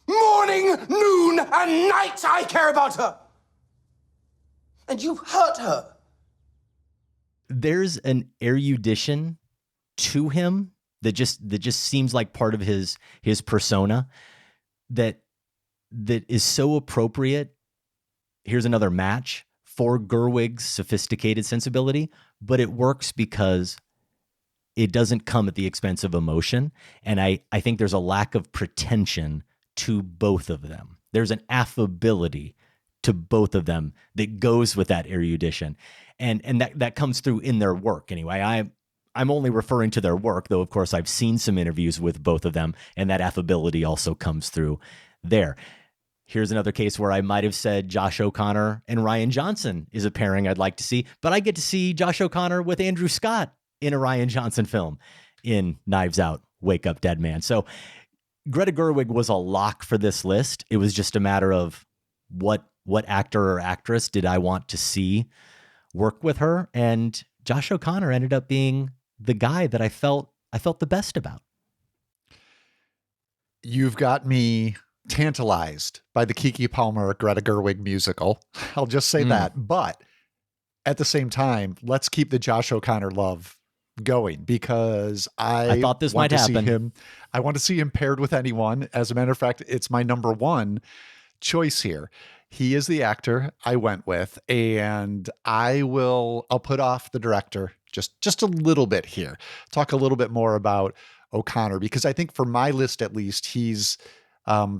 Morning, noon, and night I care about her! And you hurt her. There's an erudition to him that just seems like part of his persona that is so appropriate. Here's another match for Gerwig's sophisticated sensibility, but it works because it doesn't come at the expense of emotion. And I think there's a lack of pretension to both of them. There's an affability to both of them that goes with that erudition. And that comes through in their work anyway. I'm only referring to their work, though, of course, I've seen some interviews with both of them, and that affability also comes through there. Here's another case where I might have said Josh O'Connor and Rian Johnson is a pairing I'd like to see, but I get to see Josh O'Connor with Andrew Scott in a Rian Johnson film in Knives Out, Wake Up Dead Man. So Greta Gerwig was a lock for this list. It was just a matter of what actor or actress did I want to see work with her, and Josh O'Connor ended up being the guy that I felt the best about. You've got me tantalized by the Keke Palmer Greta Gerwig musical. I'll just say that. But at the same time, let's keep the Josh O'Connor love going, because I thought this might happen. I want to see him paired with anyone. As a matter of fact, it's my number one choice here. He is the actor I went with, and I'll put off the director just a little bit here. Talk a little bit more about O'Connor, because I think for my list, at least, he's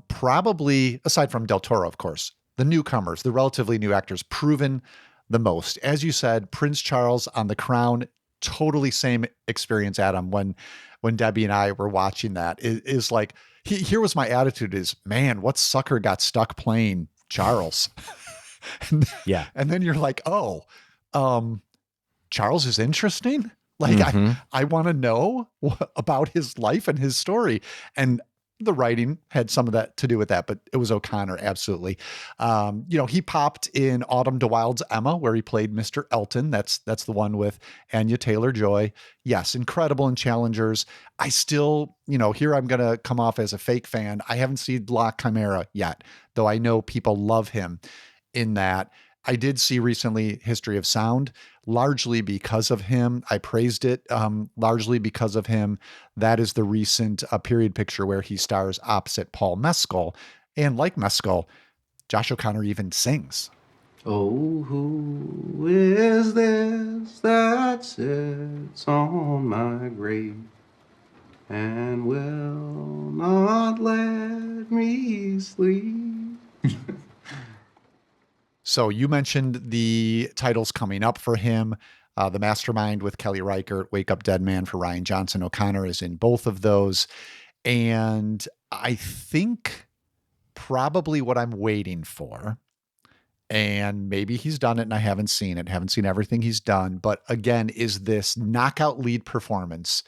probably, aside from Del Toro, of course, the newcomers, the relatively new actors, proven the most. As you said, Prince Charles on The Crown, totally same experience, Adam, when Debbie and I were watching that. It is like, here was my attitude is, man, what sucker got stuck playing Charles? Yeah. And then you're like, oh, Charles is interesting. Like, I want to know about his life and his story. And the writing had some of that to do with that, but it was O'Connor, absolutely. He popped in Autumn de Wilde's Emma, where he played Mr. Elton. That's the one with Anya Taylor-Joy. Yes, incredible in Challengers. I still, here I'm going to come off as a fake fan. I haven't seen La Chimera yet, though I know people love him in that. I did see recently History of Sound, largely because of him. I praised it largely because of him. That is the recent period picture where he stars opposite Paul Mescal. And like Mescal, Josh O'Connor even sings. Oh, who is this that sits on my grave and will not let me sleep? So you mentioned the titles coming up for him. The Mastermind with Kelly Reichardt, Wake Up Dead Man for Rian Johnson. O'Connor is in both of those. And I think probably what I'm waiting for, and maybe he's done it and I haven't seen everything he's done, but again, is this knockout lead performance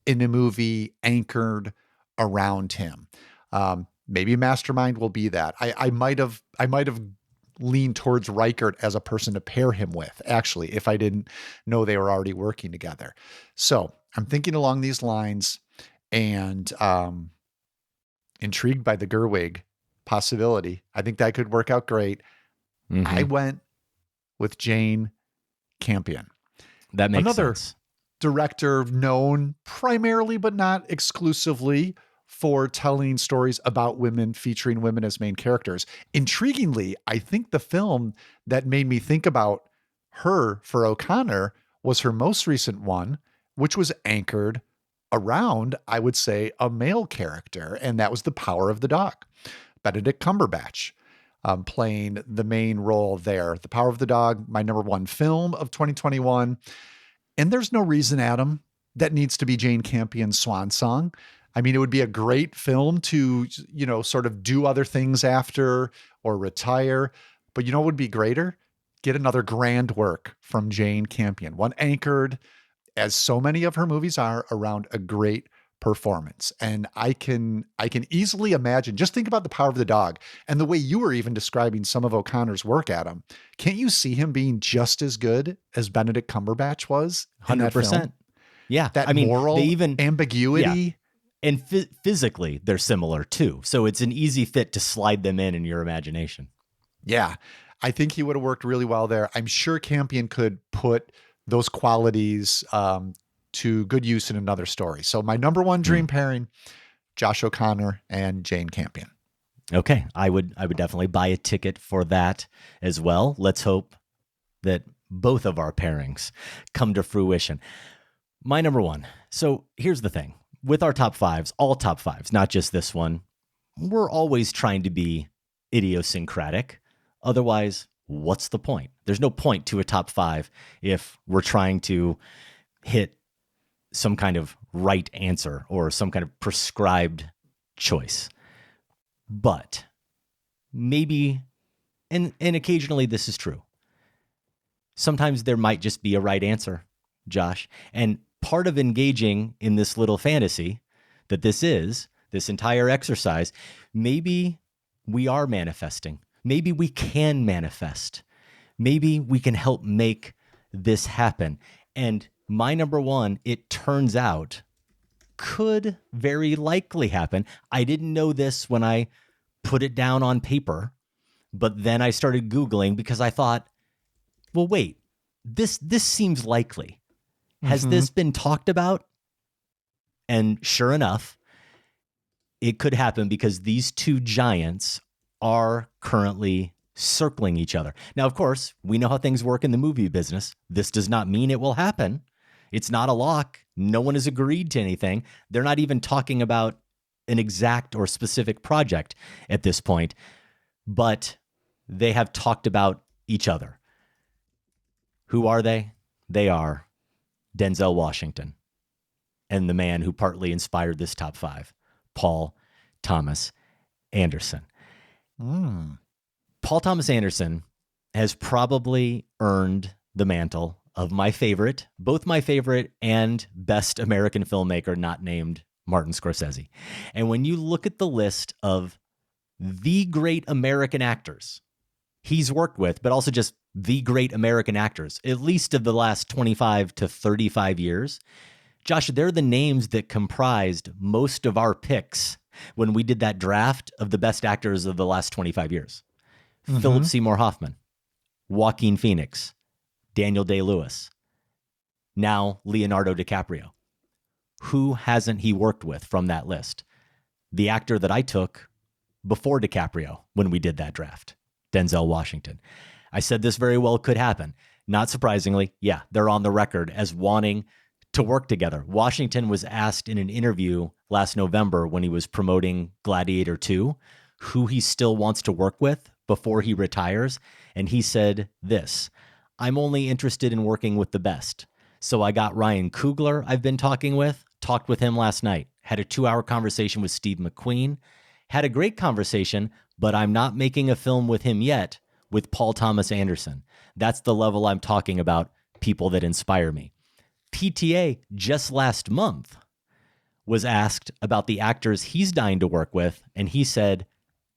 in a movie anchored around him. Maybe Mastermind will be that. I might have lean towards Reichardt as a person to pair him with, actually, if I didn't know they were already working together. So I'm thinking along these lines and intrigued by the Gerwig possibility. I think that could work out great. I went with Jane Campion. That makes another sense. Director known primarily, but not exclusively, for telling stories about women, featuring women as main characters. Intriguingly, I think the film that made me think about her for O'Connor was her most recent one, which was anchored around, I would say, a male character, and that was The Power of the Dog. Benedict Cumberbatch playing the main role there. The Power of the Dog, my number one film of 2021. And there's no reason, Adam, that needs to be Jane Campion's swan song. I mean, it would be a great film to, sort of do other things after or retire. But you know what would be greater? Get another grand work from Jane Campion, one anchored, as so many of her movies are, around a great performance. And I can easily imagine, just think about The Power of the Dog and the way you were even describing some of O'Connor's work, Adam. Can't you see him being just as good as Benedict Cumberbatch was in that 100%. film? Yeah. That moral they even, ambiguity. Yeah. And physically, they're similar too. So it's an easy fit to slide them in your imagination. Yeah. I think he would have worked really well there. I'm sure Campion could put those qualities to good use in another story. So my number one dream pairing, Josh O'Connor and Jane Campion. Okay. I would definitely buy a ticket for that as well. Let's hope that both of our pairings come to fruition. My number one. So here's the thing. With our top fives, all top fives, not just this one, we're always trying to be idiosyncratic. Otherwise, what's the point? There's no point to a top five if we're trying to hit some kind of right answer or some kind of prescribed choice. But maybe, and occasionally this is true, sometimes there might just be a right answer, Josh. And part of engaging in this little fantasy that this entire exercise, maybe we are manifesting. Maybe we can manifest. Maybe we can help make this happen. And my number one, it turns out, could very likely happen. I didn't know this when I put it down on paper, but then I started Googling because I thought, well, wait, this seems likely. Has this been talked about? And sure enough, it could happen because these two giants are currently circling each other. Now, of course, we know how things work in the movie business. This does not mean it will happen. It's not a lock. No one has agreed to anything. They're not even talking about an exact or specific project at this point, but they have talked about each other. Who are they? They are Denzel Washington and the man who partly inspired this top five, Paul Thomas Anderson. Paul Thomas Anderson has probably earned the mantle of both my favorite and best American filmmaker not named Martin Scorsese. And when you look at the list of the great American actors he's worked with, but also just the great American actors, at least of the last 25 to 35 years, Josh, they're the names that comprised most of our picks when we did that draft of the best actors of the last 25 years. Philip Seymour Hoffman, Joaquin Phoenix, Daniel Day-Lewis, now Leonardo DiCaprio. Who hasn't he worked with from that list? The actor that I took before DiCaprio when we did that draft, Denzel Washington. I said this very well could happen. Not surprisingly, yeah, they're on the record as wanting to work together. Washington was asked in an interview last November when he was promoting Gladiator 2 who he still wants to work with before he retires. And he said this: I'm only interested in working with the best. So I got Ryan Coogler I've been talked with him last night, had a 2-hour conversation with Steve McQueen, had a great conversation, but I'm not making a film with him yet with Paul Thomas Anderson. That's the level I'm talking about, people that inspire me. PTA just last month was asked about the actors he's dying to work with, and he said,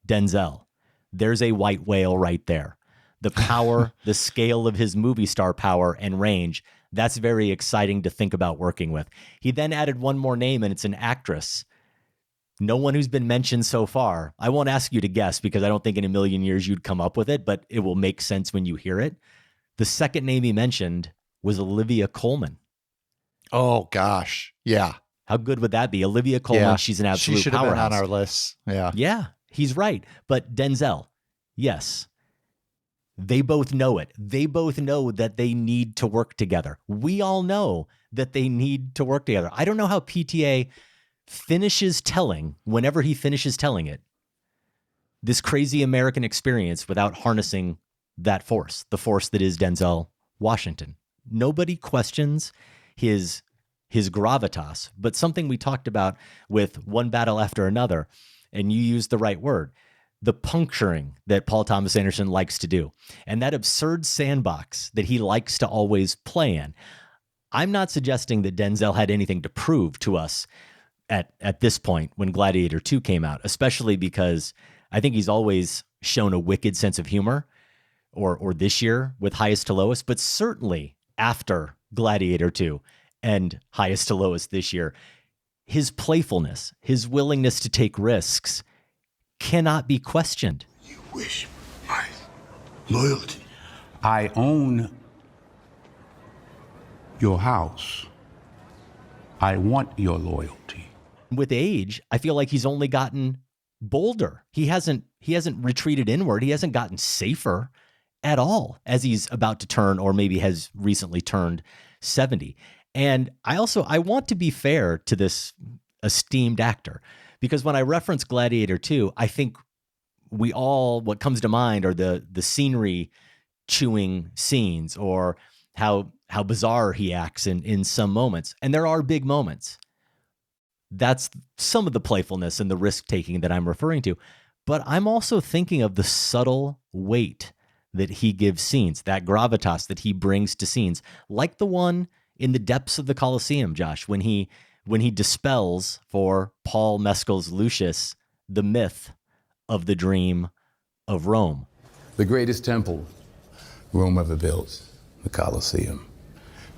Denzel, there's a white whale right there. The power, the scale of his movie star power and range, that's very exciting to think about working with. He then added one more name, and it's an actress. No one who's been mentioned so far. I won't ask you to guess because I don't think in a million years you'd come up with it, but it will make sense when you hear it. The second name he mentioned was Olivia Colman. Oh, gosh. Yeah. How good would that be? Olivia Colman, Yeah. she's an absolute She should have been powerhouse. on our list. Yeah. Yeah, he's right. But Denzel, yes, they both know it. They both know that they need to work together. We all know that they need to work together. I don't know how PTA finishes telling, whenever he finishes telling it, this crazy American experience without harnessing that force, the force that is Denzel Washington. Nobody questions his his gravitas, but something we talked about with One Battle After Another, and you used the right word, the puncturing that Paul Thomas Anderson likes to do, and that absurd sandbox that he likes to always play in. I'm not suggesting that Denzel had anything to prove to us at this point when Gladiator 2 came out, especially because I think he's always shown a wicked sense of humor, or this year with Highest to Lowest, but certainly after Gladiator 2 and Highest to Lowest this year, his playfulness, his willingness to take risks cannot be questioned. You wish my loyalty. I own your house. I want your loyalty. With age, I feel like he's only gotten bolder. He hasn't retreated inward. He hasn't gotten safer at all as he's about to turn, or maybe has recently turned 70. And I want to be fair to this esteemed actor, because when I reference Gladiator 2, I think what comes to mind are the scenery chewing scenes, or how bizarre he acts in some moments. And there are big moments. That's some of the playfulness and the risk-taking that I'm referring to. But I'm also thinking of the subtle weight that he gives scenes, that gravitas that he brings to scenes, like the one in the depths of the Colosseum, Josh, when he dispels for Paul Mescal's Lucius the myth of the dream of Rome. The greatest temple Rome ever built, the Colosseum,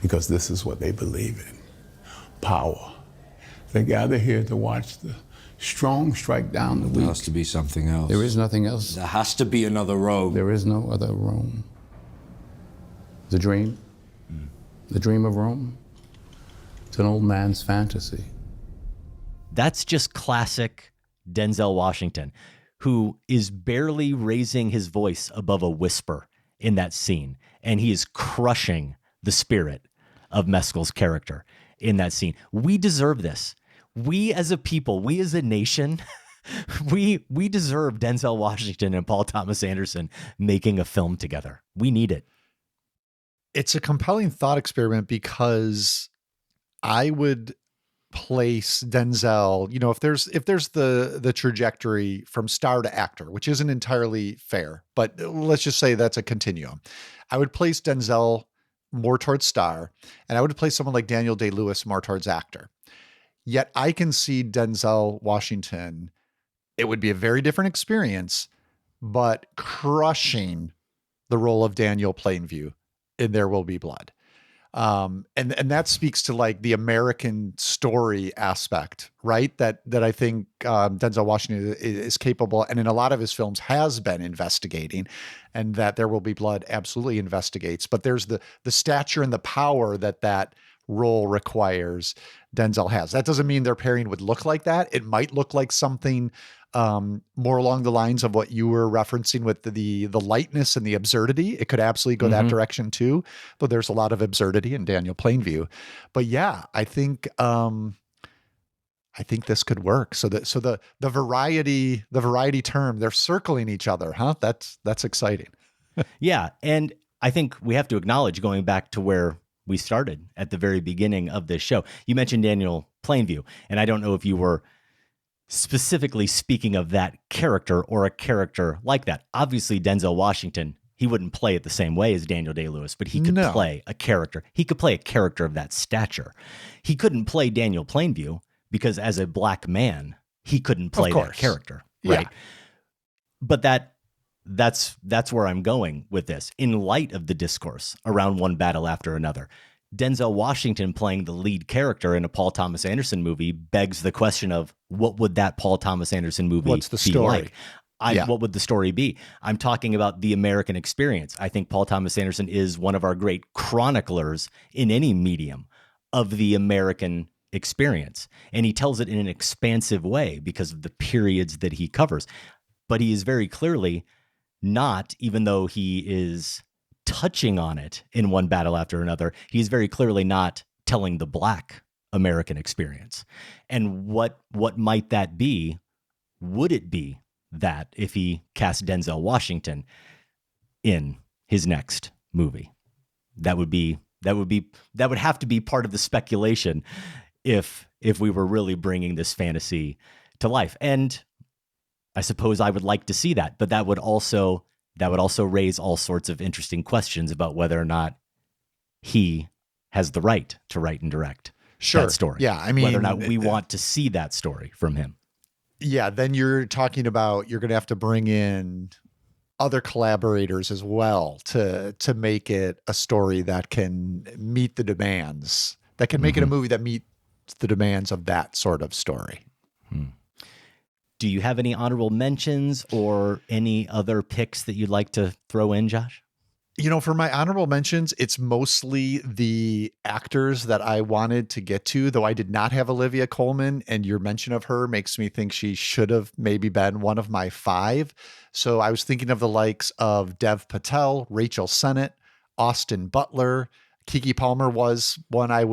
because this is what they believe in: power. They gather here to watch the strong strike down the weak. There has to be something else. There is nothing else. There has to be another Rome. There is no other Rome. The dream? The dream of Rome? It's an old man's fantasy. That's just classic Denzel Washington, who is barely raising his voice above a whisper in that scene. And he is crushing the spirit of Mescal's character in that scene. We deserve this. We as a people, we as a nation, we deserve Denzel Washington and Paul Thomas Anderson making a film together. We need it. It's a compelling thought experiment, because I would place Denzel, if there's the trajectory from star to actor, which isn't entirely fair, but let's just say that's a continuum. I would place Denzel more towards star, and I would place someone like Daniel Day-Lewis more towards actor. Yet I can see Denzel Washington, it would be a very different experience, but crushing the role of Daniel Plainview in There Will Be Blood. And that speaks to like the American story aspect, right? That I think Denzel Washington is capable, and in a lot of his films has been investigating, and that There Will Be Blood absolutely investigates. But there's the stature and the power that role requires Denzel has. That doesn't mean their pairing would look like that. It might look like something more along the lines of what you were referencing with the lightness and the absurdity. It could absolutely go that direction too, but there's a lot of absurdity in Daniel Plainview. But yeah, I think this could work. So the variety term, they're circling each other, huh? That's exciting. Yeah. And I think we have to acknowledge, going back to where we started at the very beginning of this show, you mentioned Daniel Plainview, and I don't know if you were specifically speaking of that character or a character like that. Obviously, Denzel Washington, he wouldn't play it the same way as Daniel Day-Lewis, but he could play a character. He could play a character of that stature. He couldn't play Daniel Plainview because as a black man, he couldn't play that character. Right. Yeah. But that's where I'm going with this. In light of the discourse around One Battle After Another, Denzel Washington playing the lead character in a Paul Thomas Anderson movie begs the question of, what would that Paul Thomas Anderson movie What's the story? Like? What would the story be? I'm talking about the American experience. I think Paul Thomas Anderson is one of our great chroniclers in any medium of the American experience. And he tells it in an expansive way because of the periods that he covers. But he is very clearly not, even though he is touching on it in One Battle After Another, he's very clearly not telling the Black American experience. And what might that be? Would it be that if he cast Denzel Washington in his next movie? That would be That would have to be part of the speculation if we were really bringing this fantasy to life. And I suppose I would like to see that, but that would also raise all sorts of interesting questions about whether or not he has the right to write and direct that story. Yeah, I mean, whether or not we want to see that story from him. Yeah, then you're talking about you're going to have to bring in other collaborators as well to make it a story that can meet the demands, that can make it a movie that meets the demands of that sort of story. Do you have any honorable mentions or any other picks that you'd like to throw in, Josh? You know, for my honorable mentions, it's mostly the actors that I wanted to get to, though I did not have Olivia Colman, and your mention of her makes me think she should have maybe been one of my 5. So I was thinking of the likes of Dev Patel, Rachel Sennett, Austin Butler, Keke Palmer was one I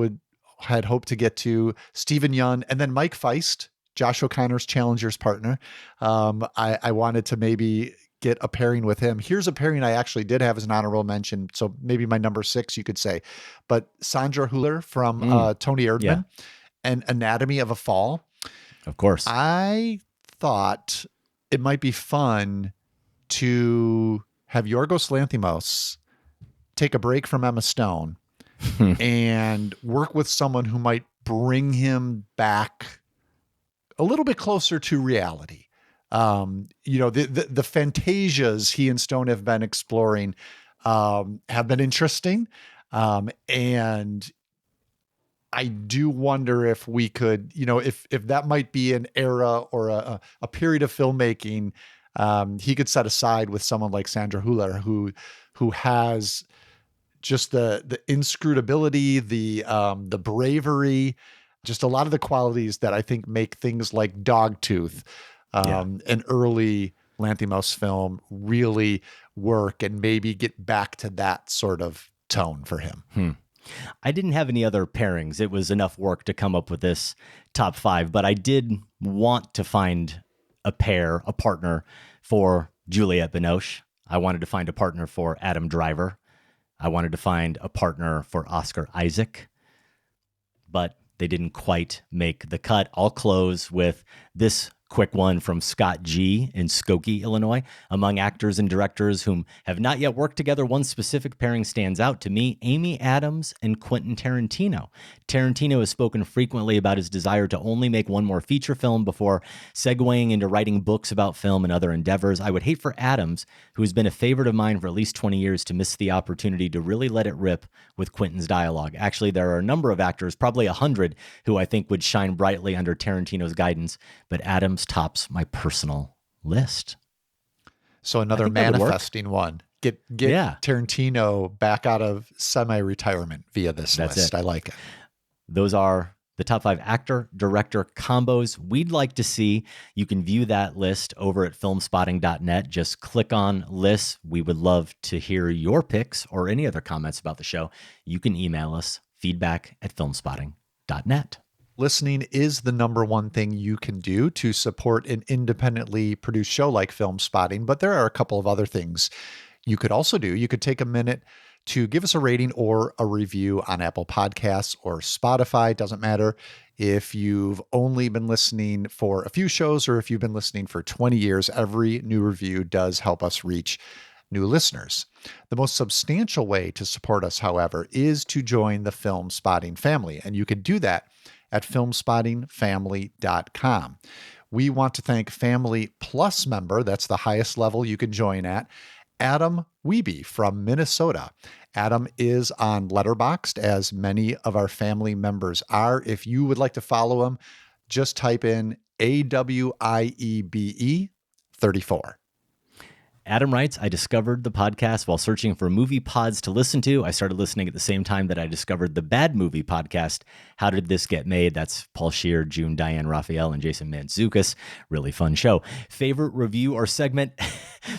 had hoped to get to, Stephen Yeun, and then Mike Feist, Josh O'Connor's Challenger's partner. I wanted to maybe get a pairing with him. Here's a pairing I actually did have as an honorable mention, so maybe my number 6, you could say. But Sandra Hüller from Tony Erdmann and Anatomy of a Fall. Of course. I thought it might be fun to have Yorgos Lanthimos take a break from Emma Stone and work with someone who might bring him back a little bit closer to reality. You know, the fantasias he and Stone have been exploring have been interesting. And I do wonder if we could, you know, if that might be an era or a period of filmmaking he could set aside with someone like Sandra Hüller, who has just the inscrutability, the bravery, just a lot of the qualities that I think make things like Dogtooth, an early Lanthimos film, really work and maybe get back to that sort of tone for him. I didn't have any other pairings. It was enough work to come up with this top 5, but I did want to find a partner for Juliette Binoche. I wanted to find a partner for Adam Driver. I wanted to find a partner for Oscar Isaac, but they didn't quite make the cut. I'll close with this quick one from Scott G. in Skokie, Illinois. Among actors and directors whom have not yet worked together, one specific pairing stands out to me: Amy Adams and Quentin Tarantino. Tarantino has spoken frequently about his desire to only make one more feature film before segueing into writing books about film and other endeavors. I would hate for Adams, who has been a favorite of mine for at least 20 years, to miss the opportunity to really let it rip with Quentin's dialogue. Actually, there are a number of actors, probably 100, who I think would shine brightly under Tarantino's guidance, but Adams tops my personal list. So another manifesting one. Get Tarantino back out of semi-retirement via this list. I like it. Those are the top 5 actor-director combos we'd like to see. You can view that list over at filmspotting.net. Just click on lists. We would love to hear your picks or any other comments about the show. You can email us, feedback@filmspotting.net. Listening is the number one thing you can do to support an independently produced show like Film Spotting, but there are a couple of other things you could also do. You could take a minute to give us a rating or a review on Apple Podcasts or Spotify. It doesn't matter if you've only been listening for a few shows or if you've been listening for 20 years. Every new review does help us reach new listeners. The most substantial way to support us, however, is to join the Film Spotting family, and you can do that at filmspottingfamily.com. We want to thank Family Plus member, that's the highest level you can join at, Adam Wiebe from Minnesota. Adam is on Letterboxd, as many of our family members are. If you would like to follow him, just type in AWIEBE 34. Adam writes, I discovered the podcast while searching for movie pods to listen to. I started listening at the same time that I discovered the Bad Movie podcast. How Did This Get Made? That's Paul Scheer, June Diane Raphael, and Jason Mantzoukas. Really fun show. Favorite review or segment?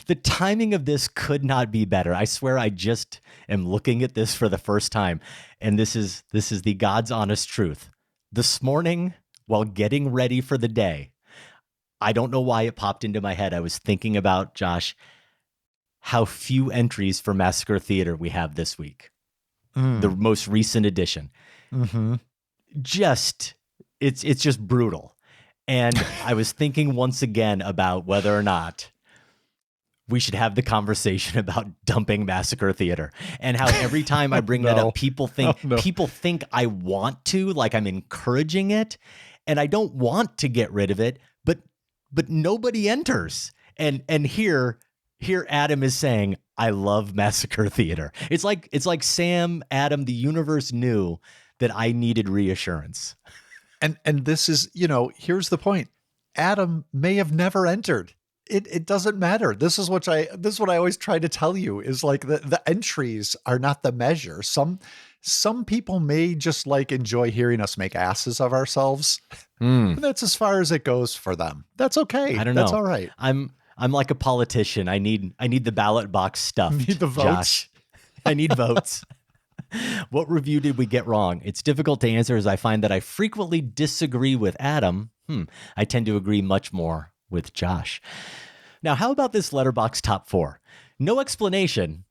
The timing of this could not be better. I swear I just am looking at this for the first time, and this is the God's honest truth. This morning, while getting ready for the day, I don't know why it popped into my head. I was thinking about, Josh, how few entries for Massacre Theater we have this week. the most recent edition. Mm-hmm. It's just brutal. And I was thinking once again about whether or not we should have the conversation about dumping Massacre Theater, and how every time I bring that up, people think I want to, like I'm encouraging it, and I don't want to get rid of it, but nobody enters. And here Adam is saying, I love Massacre Theater. It's like Sam, Adam, the universe knew that I needed reassurance. And this is, here's the point. Adam may have never entered. It doesn't matter. This is what I always try to tell you, is like the entries are not the measure. Some people may just like enjoy hearing us make asses of ourselves. And that's as far as it goes for them. That's okay. I don't know. That's all right. I'm like a politician. I need the ballot box stuffed. Need the votes. Josh. I need votes. What review did we get wrong? It's difficult to answer, as I find that I frequently disagree with Adam. I tend to agree much more with Josh. Now, how about this Letterboxd top 4? No explanation.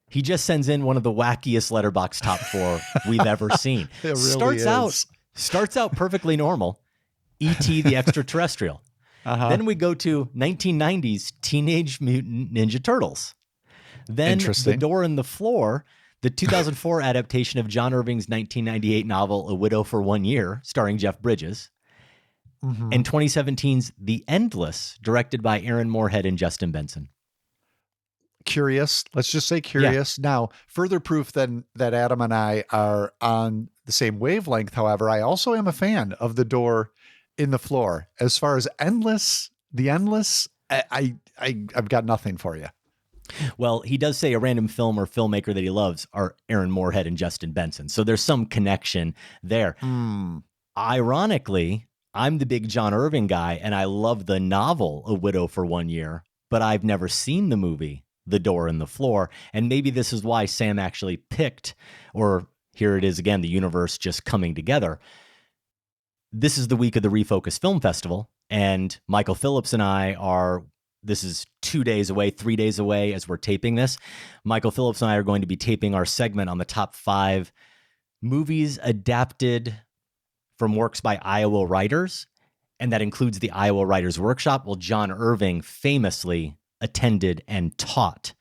He just sends in one of the wackiest Letterboxd top 4 we've ever seen. It really Starts out perfectly normal. E.T. the Extraterrestrial. Then we go to 1990s Teenage Mutant Ninja Turtles. Then The Door in the Floor, the 2004 adaptation of John Irving's 1998 novel A Widow for 1 Year, starring Jeff Bridges. And 2017's The Endless, directed by Aaron Moorhead and Justin Benson. Curious. Let's just say curious. Yeah. Now, further proof then that Adam and I are on the same wavelength. However, I also am a fan of The Door in the Floor. As far as The Endless, I've got nothing for you. Well, he does say a random film or filmmaker that he loves are Aaron Moorhead and Justin Benson. So there's some connection there. Ironically, I'm the big John Irving guy, and I love the novel A Widow for 1 Year, but I've never seen the movie The Door in the Floor. And maybe this is why Sam actually picked, or here it is again, the universe just coming together. This is the week of the Refocus Film Festival, and Michael Phillips and I this is 3 days away as we're taping this. Michael Phillips and I are going to be taping our segment on the top 5 movies adapted from works by Iowa writers, and that includes the Iowa Writers Workshop. Well, John Irving famously attended and taught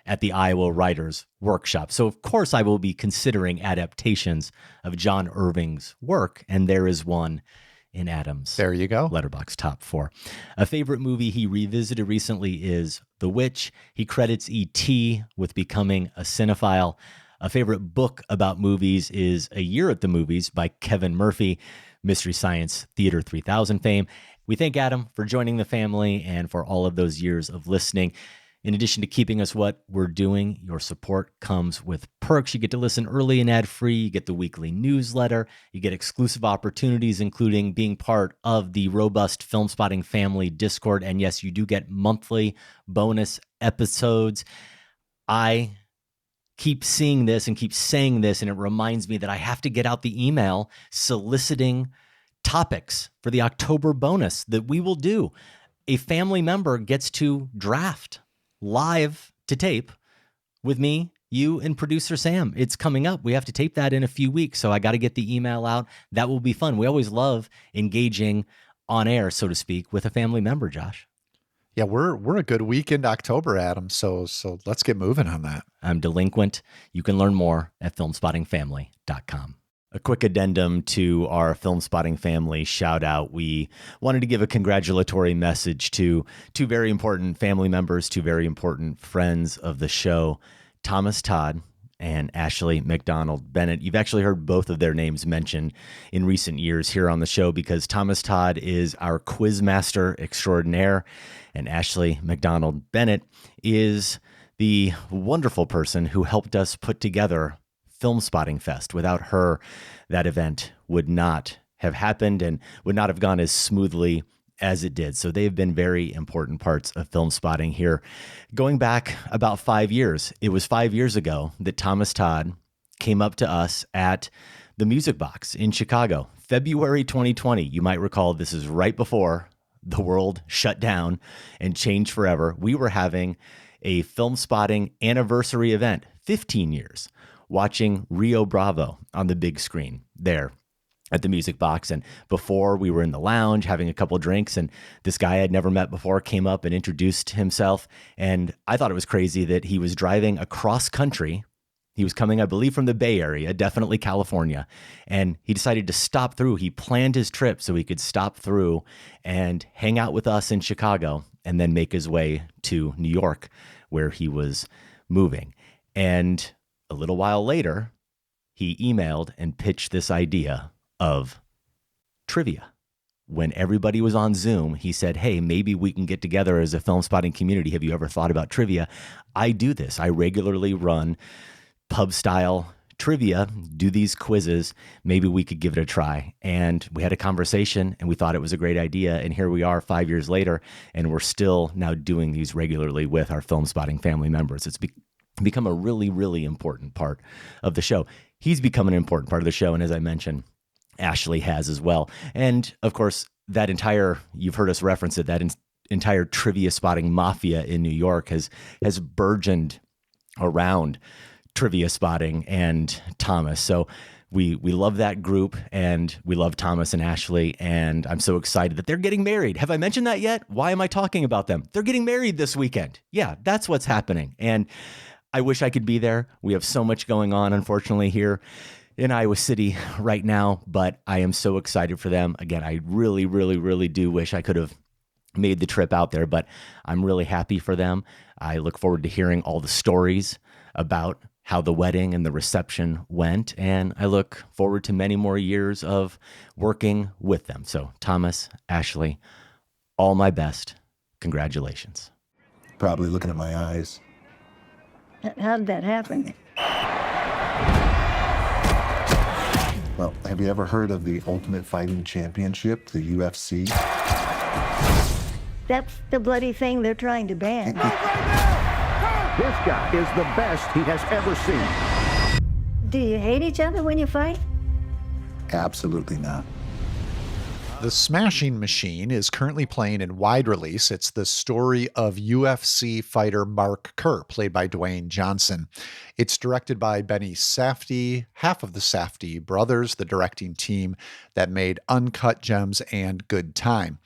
at the Iowa Writers Workshop. So, of course, I will be considering adaptations of John Irving's work, and there is one in Adam's Letterboxd top 4. A favorite movie he revisited recently is The Witch. He credits E.T. with becoming a cinephile. A favorite book about movies is A Year at the Movies by Kevin Murphy, Mystery Science Theater 3000 fame. We thank Adam for joining the family and for all of those years of listening. In addition to keeping us what we're doing, your support comes with perks. You get to listen early and ad-free. You get the weekly newsletter. You get exclusive opportunities, including being part of the robust Film Spotting family Discord. And yes, you do get monthly bonus episodes. I keep seeing this and keep saying this, and it reminds me that I have to get out the email soliciting topics for the October bonus that we will do. A family member gets to draft live to tape with me, you, and producer Sam. It's coming up. We have to tape that in a few weeks, so I got to get the email out. That will be fun. We always love engaging on air, so to speak, with a family member, Josh. Yeah, we're a good week into October, Adam. So let's get moving on that. I'm delinquent. You can learn more at filmspottingfamily.com. A quick addendum to our Film Spotting family shout out. We wanted to give a congratulatory message to two very important family members, two very important friends of the show, Thomas Todd and Ashley McDonald Bennett. You've actually heard both of their names mentioned in recent years here on the show because Thomas Todd is our quizmaster extraordinaire, and Ashley McDonald Bennett is the wonderful person who helped us put together Film Spotting Fest. Without her, that event would not have happened and would not have gone as smoothly as it did. So they've been very important parts of Film Spotting here. Going back about 5 years, it was 5 years ago that Thomas Todd came up to us at the Music Box in Chicago, February 2020. You might recall this is right before the world shut down and changed forever. We were having a Film Spotting anniversary event, 15 years. watching Rio Bravo on the big screen there at the Music Box. And before, we were in the lounge having a couple drinks, and this guy I'd never met before came up and introduced himself. And I thought it was crazy that he was driving across country. He was coming, I believe, from the Bay Area, definitely California. And he decided to stop through. He planned his trip so he could stop through and hang out with us in Chicago and then make his way to New York, where he was moving. And a little while later, he emailed and pitched this idea of trivia. When everybody was on Zoom, he said, hey, maybe we can get together as a film spotting community. Have you ever thought about trivia? I do this. I regularly run pub style trivia, do these quizzes. Maybe we could give it a try. And we had a conversation and we thought it was a great idea. And here we are 5 years later, and we're still now doing these regularly with our film spotting family members. It's become a really, really important part of the show. He's become an important part of the show. And as I mentioned, Ashley has as well. And of course, that entire, you've heard us reference it, that entire trivia spotting mafia in New York has burgeoned around trivia spotting and Thomas. So we love that group, and we love Thomas and Ashley, and I'm so excited that they're getting married. Have I mentioned that yet? Why am I talking about them? They're getting married this weekend. Yeah, that's what's happening. And I wish I could be there. We have so much going on, unfortunately, here in Iowa City right now, but I am so excited for them. Again, I really, really, really do wish I could have made the trip out there, but I'm really happy for them. I look forward to hearing all the stories about how the wedding and the reception went, and I look forward to many more years of working with them. So Thomas, Ashley, all my best. Congratulations. Probably looking at my eyes. How did that happen? Well, have you ever heard of the Ultimate Fighting Championship, the UFC? That's the bloody thing they're trying to ban. This guy is the best he has ever seen. Do you hate each other when you fight? Absolutely not. The Smashing Machine is currently playing in wide release. It's the story of UFC fighter Mark Kerr, played by Dwayne Johnson. It's directed by Benny Safdie, half of the Safdie brothers, the directing team that made Uncut Gems and Good Time.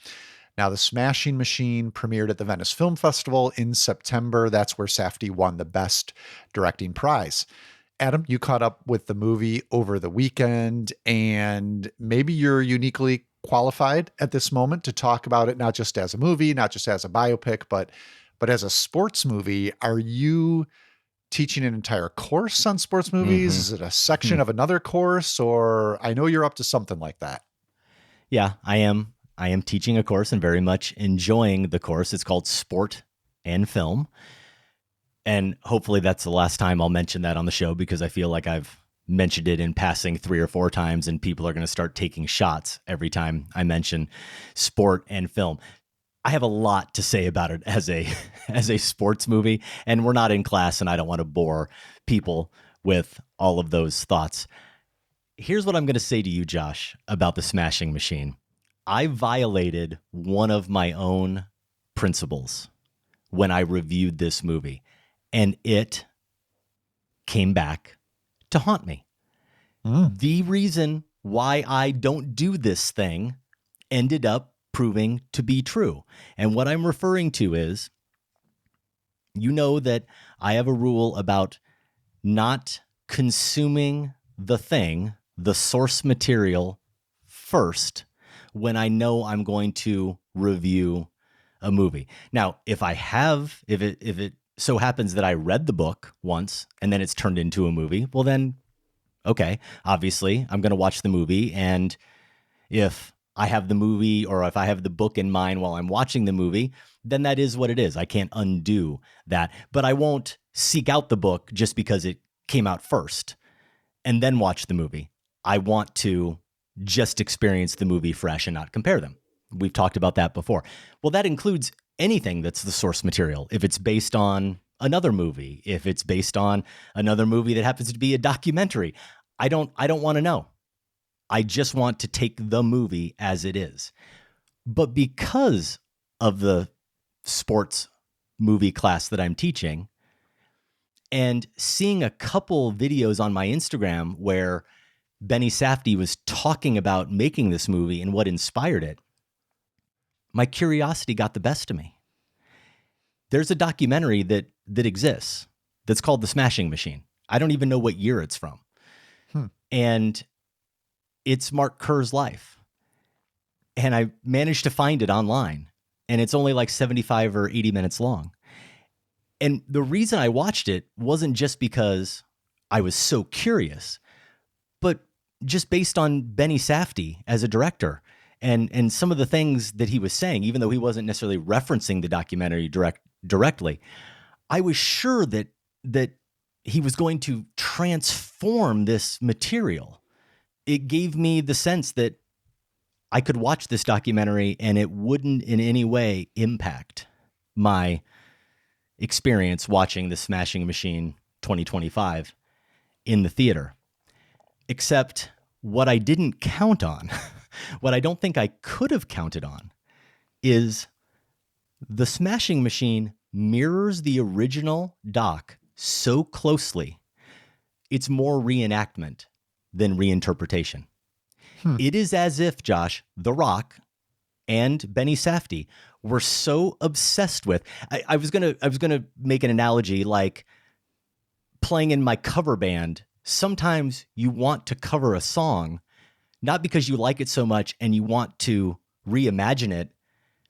Now, The Smashing Machine premiered at the Venice Film Festival in September. That's where Safdie won the Best Directing prize. Adam, you caught up with the movie over the weekend, and maybe you're uniquely qualified at this moment to talk about it, not just as a movie, not just as a biopic, but as a sports movie. Are you teaching an entire course on sports movies? Mm-hmm. Is it a section of another course? Or I know you're up to something like that. Yeah, I am teaching a course and very much enjoying the course. It's called Sport and Film. And hopefully that's the last time I'll mention that on the show, because I feel like I've mentioned it in passing 3 or 4 times and people are going to start taking shots every time I mention sport and film. I have a lot to say about it as a sports movie, and we're not in class and I don't want to bore people with all of those thoughts. Here's what I'm going to say to you, Josh, about The Smashing Machine. I violated one of my own principles when I reviewed this movie, and it came back to haunt me. The reason why I don't do this thing ended up proving to be true. And what I'm referring to is, you know that I have a rule about not consuming the thing, the source material, first when I know I'm going to review a movie. Now, if it so happens that I read the book once and then it's turned into a movie, well then, okay, obviously I'm going to watch the movie. And if I have the movie or if I have the book in mind while I'm watching the movie, then that is what it is. I can't undo that, but I won't seek out the book just because it came out first and then watch the movie. I want to just experience the movie fresh and not compare them. We've talked about that before. Well, that includes anything that's the source material. If it's based on another movie, if it's based on another movie that happens to be a documentary, I don't want to know. I just want to take the movie as it is. But because of the sports movie class that I'm teaching, And seeing a couple videos on my Instagram where Benny Safdie was talking about making this movie and what inspired it, my curiosity got the best of me. There's a documentary that exists that's called The Smashing Machine. I don't even know what year it's from. And it's Mark Kerr's life. And I managed to find it online. And it's only like 75 or 80 minutes long. And the reason I watched it wasn't just because I was so curious, but just based on Benny Safdie as a director and some of the things that he was saying, even though he wasn't necessarily referencing the documentary directly, I was sure that he was going to transform this material. It gave me the sense that I could watch this documentary and it wouldn't in any way impact my experience watching The Smashing Machine 2025 in the theater. Except what I didn't count on, what I don't think I could have counted on, is The Smashing Machine mirrors the original doc so closely, it's more reenactment than reinterpretation. It is as if, Josh, The Rock and Benny Safdie were so obsessed with. I was gonna make an analogy like playing in my cover band. Sometimes you want to cover a song, not because you like it so much and you want to reimagine it,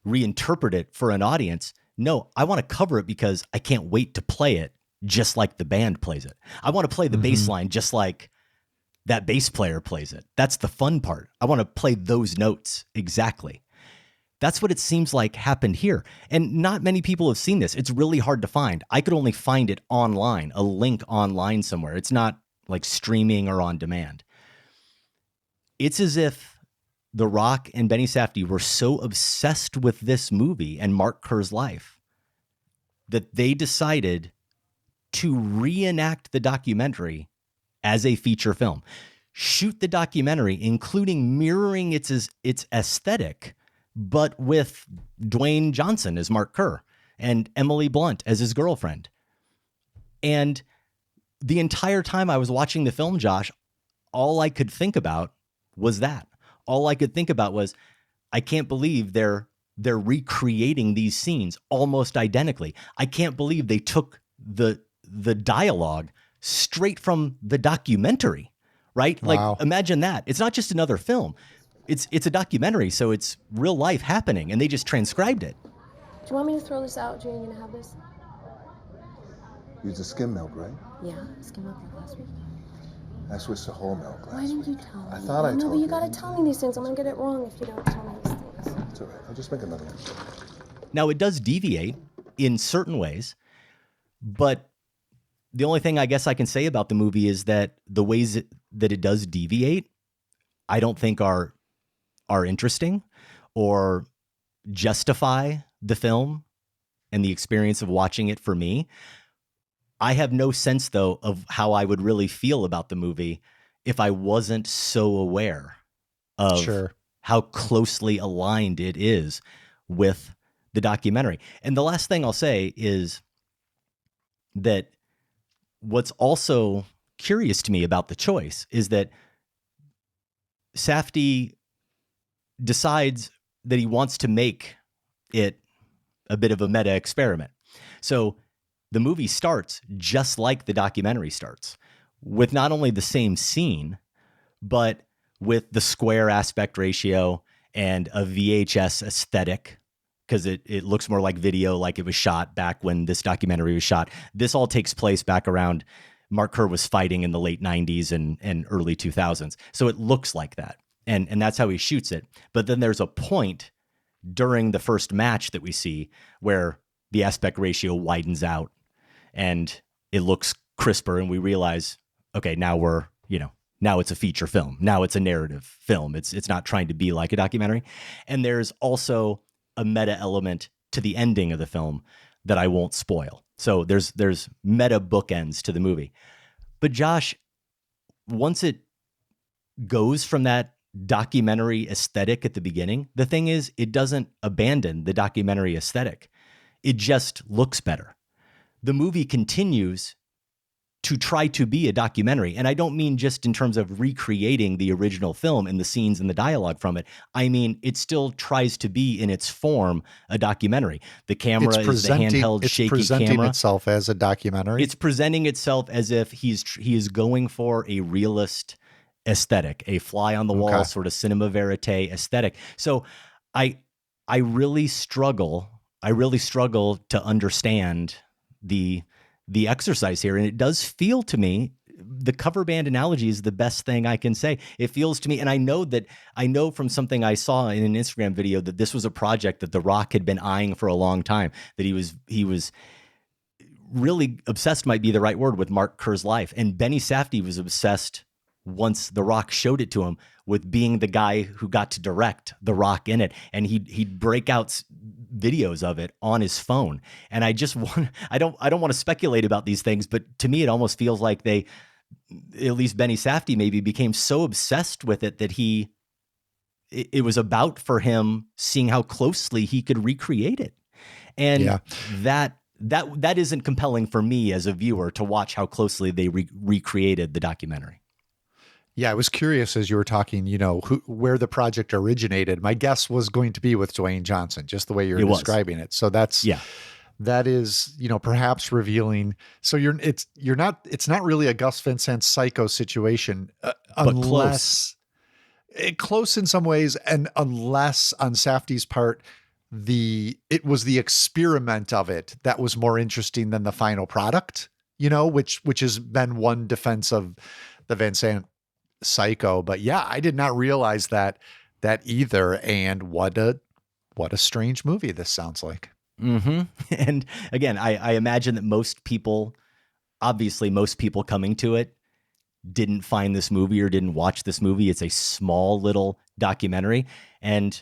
reinterpret it for an audience. No, I want to cover it because I can't wait to play it just like the band plays it. I want to play the bass line just like that bass player plays it. That's the fun part. I want to play those notes exactly. That's what it seems like happened here. And not many people have seen this. It's really hard to find. I could only find it online, a link online somewhere. It's not like streaming or on demand. It's as if The Rock and Benny Safdie were so obsessed with this movie and Mark Kerr's life that they decided to reenact the documentary as a feature film. Shoot the documentary, including mirroring its aesthetic, but with Dwayne Johnson as Mark Kerr and Emily Blunt as his girlfriend. And the entire time I was watching the film, Josh, all I could think about was that. All I could think about was, I can't believe they're recreating these scenes almost identically. I can't believe they took the dialogue straight from the documentary, right? Wow. Like, imagine that. It's not just another film. It's a documentary, so it's real life happening, and they just transcribed it. Do you want me to throw this out? Jane, you gonna have this? Use the skim milk, right? Yeah, skim milk like last week. I switched to whole milk Why didn't you tell me? I thought I know, told but you you. gotta tell me these things. I'm gonna get it wrong if you don't tell me these things. It's all right. I'll just make another one. Now, it does deviate in certain ways, but the only thing I guess I can say about the movie is that the ways that it does deviate, I don't think are interesting or justify the film and the experience of watching it for me. I have no sense, though, of how I would really feel about the movie if I wasn't so aware of how closely aligned it is with the documentary. And the last thing I'll say is that what's also curious to me about the choice is that Safdie decides that he wants to make it a bit of a meta experiment. So the movie starts just like the documentary starts, with not only the same scene, but with the square aspect ratio and a VHS aesthetic, because it looks more like video, like it was shot back when this documentary was shot. This all takes place back around Mark Kerr was fighting in the late 90s and early 2000s. So it looks like that. And that's how he shoots it. But then there's a point during the first match that we see where the aspect ratio widens out and it looks crisper, and we realize, okay, now now it's a feature film. Now it's a narrative film. It's not trying to be like a documentary. And there's also a meta element to the ending of the film that I won't spoil. So there's meta bookends to the movie. But Josh, once it goes from that documentary aesthetic at the beginning, the thing is, it doesn't abandon the documentary aesthetic. It just looks better. The movie continues to try to be a documentary. And I don't mean just in terms of recreating the original film and the scenes and the dialogue from it. I mean, it still tries to be in its form a documentary. The camera is the handheld shaky camera. It's presenting itself as a documentary. It's presenting itself as if he is going for a realist aesthetic, a fly on the wall sort of cinema verite aesthetic. So I really struggle to understand the exercise here. And it does feel to me, the cover band analogy is the best thing I can say. It feels to me, and I know from something I saw in an Instagram video that this was a project that The Rock had been eyeing for a long time, that he was really obsessed, might be the right word, with Mark Kerr's life. And Benny Safdie was obsessed, once The Rock showed it to him, with being the guy who got to direct The Rock in it. And he'd break out videos of it on his phone. And I don't want to speculate about these things, but to me, it almost feels like they, at least Benny Safdie maybe, became so obsessed with it that it was about for him seeing how closely he could recreate it. And that isn't compelling for me as a viewer to watch how closely they recreated the documentary. Yeah, I was curious as you were talking, where the project originated. My guess was going to be with Dwayne Johnson, just the way you're describing it. So that is, perhaps revealing. So it's not really a Gus Van Sant Psycho situation, unless close in some ways. And unless on Safdie's part, it was the experiment of it that was more interesting than the final product, which has been one defense of the Van Sant Psycho. But yeah, I did not realize that either. And what a strange movie this sounds like. Mm-hmm. And again, I imagine that most people coming to it didn't find this movie or didn't watch this movie. It's a small little documentary. And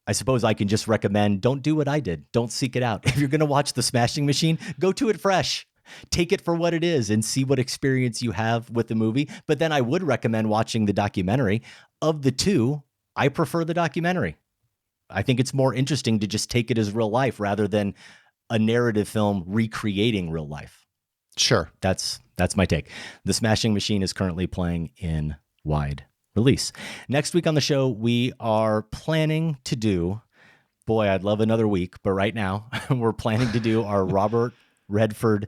I suppose I can just recommend, don't do what I did. Don't seek it out. If you're going to watch The Smashing Machine, go to it fresh. Take it for what it is and see what experience you have with the movie. But then I would recommend watching the documentary. Of the two, I prefer the documentary. I think it's more interesting to just take it as real life rather than a narrative film recreating real life. Sure. That's my take. The Smashing Machine is currently playing in wide release. Next week on the show, we are planning to do, boy, I'd love another week, but right now we're planning to do our Robert Redford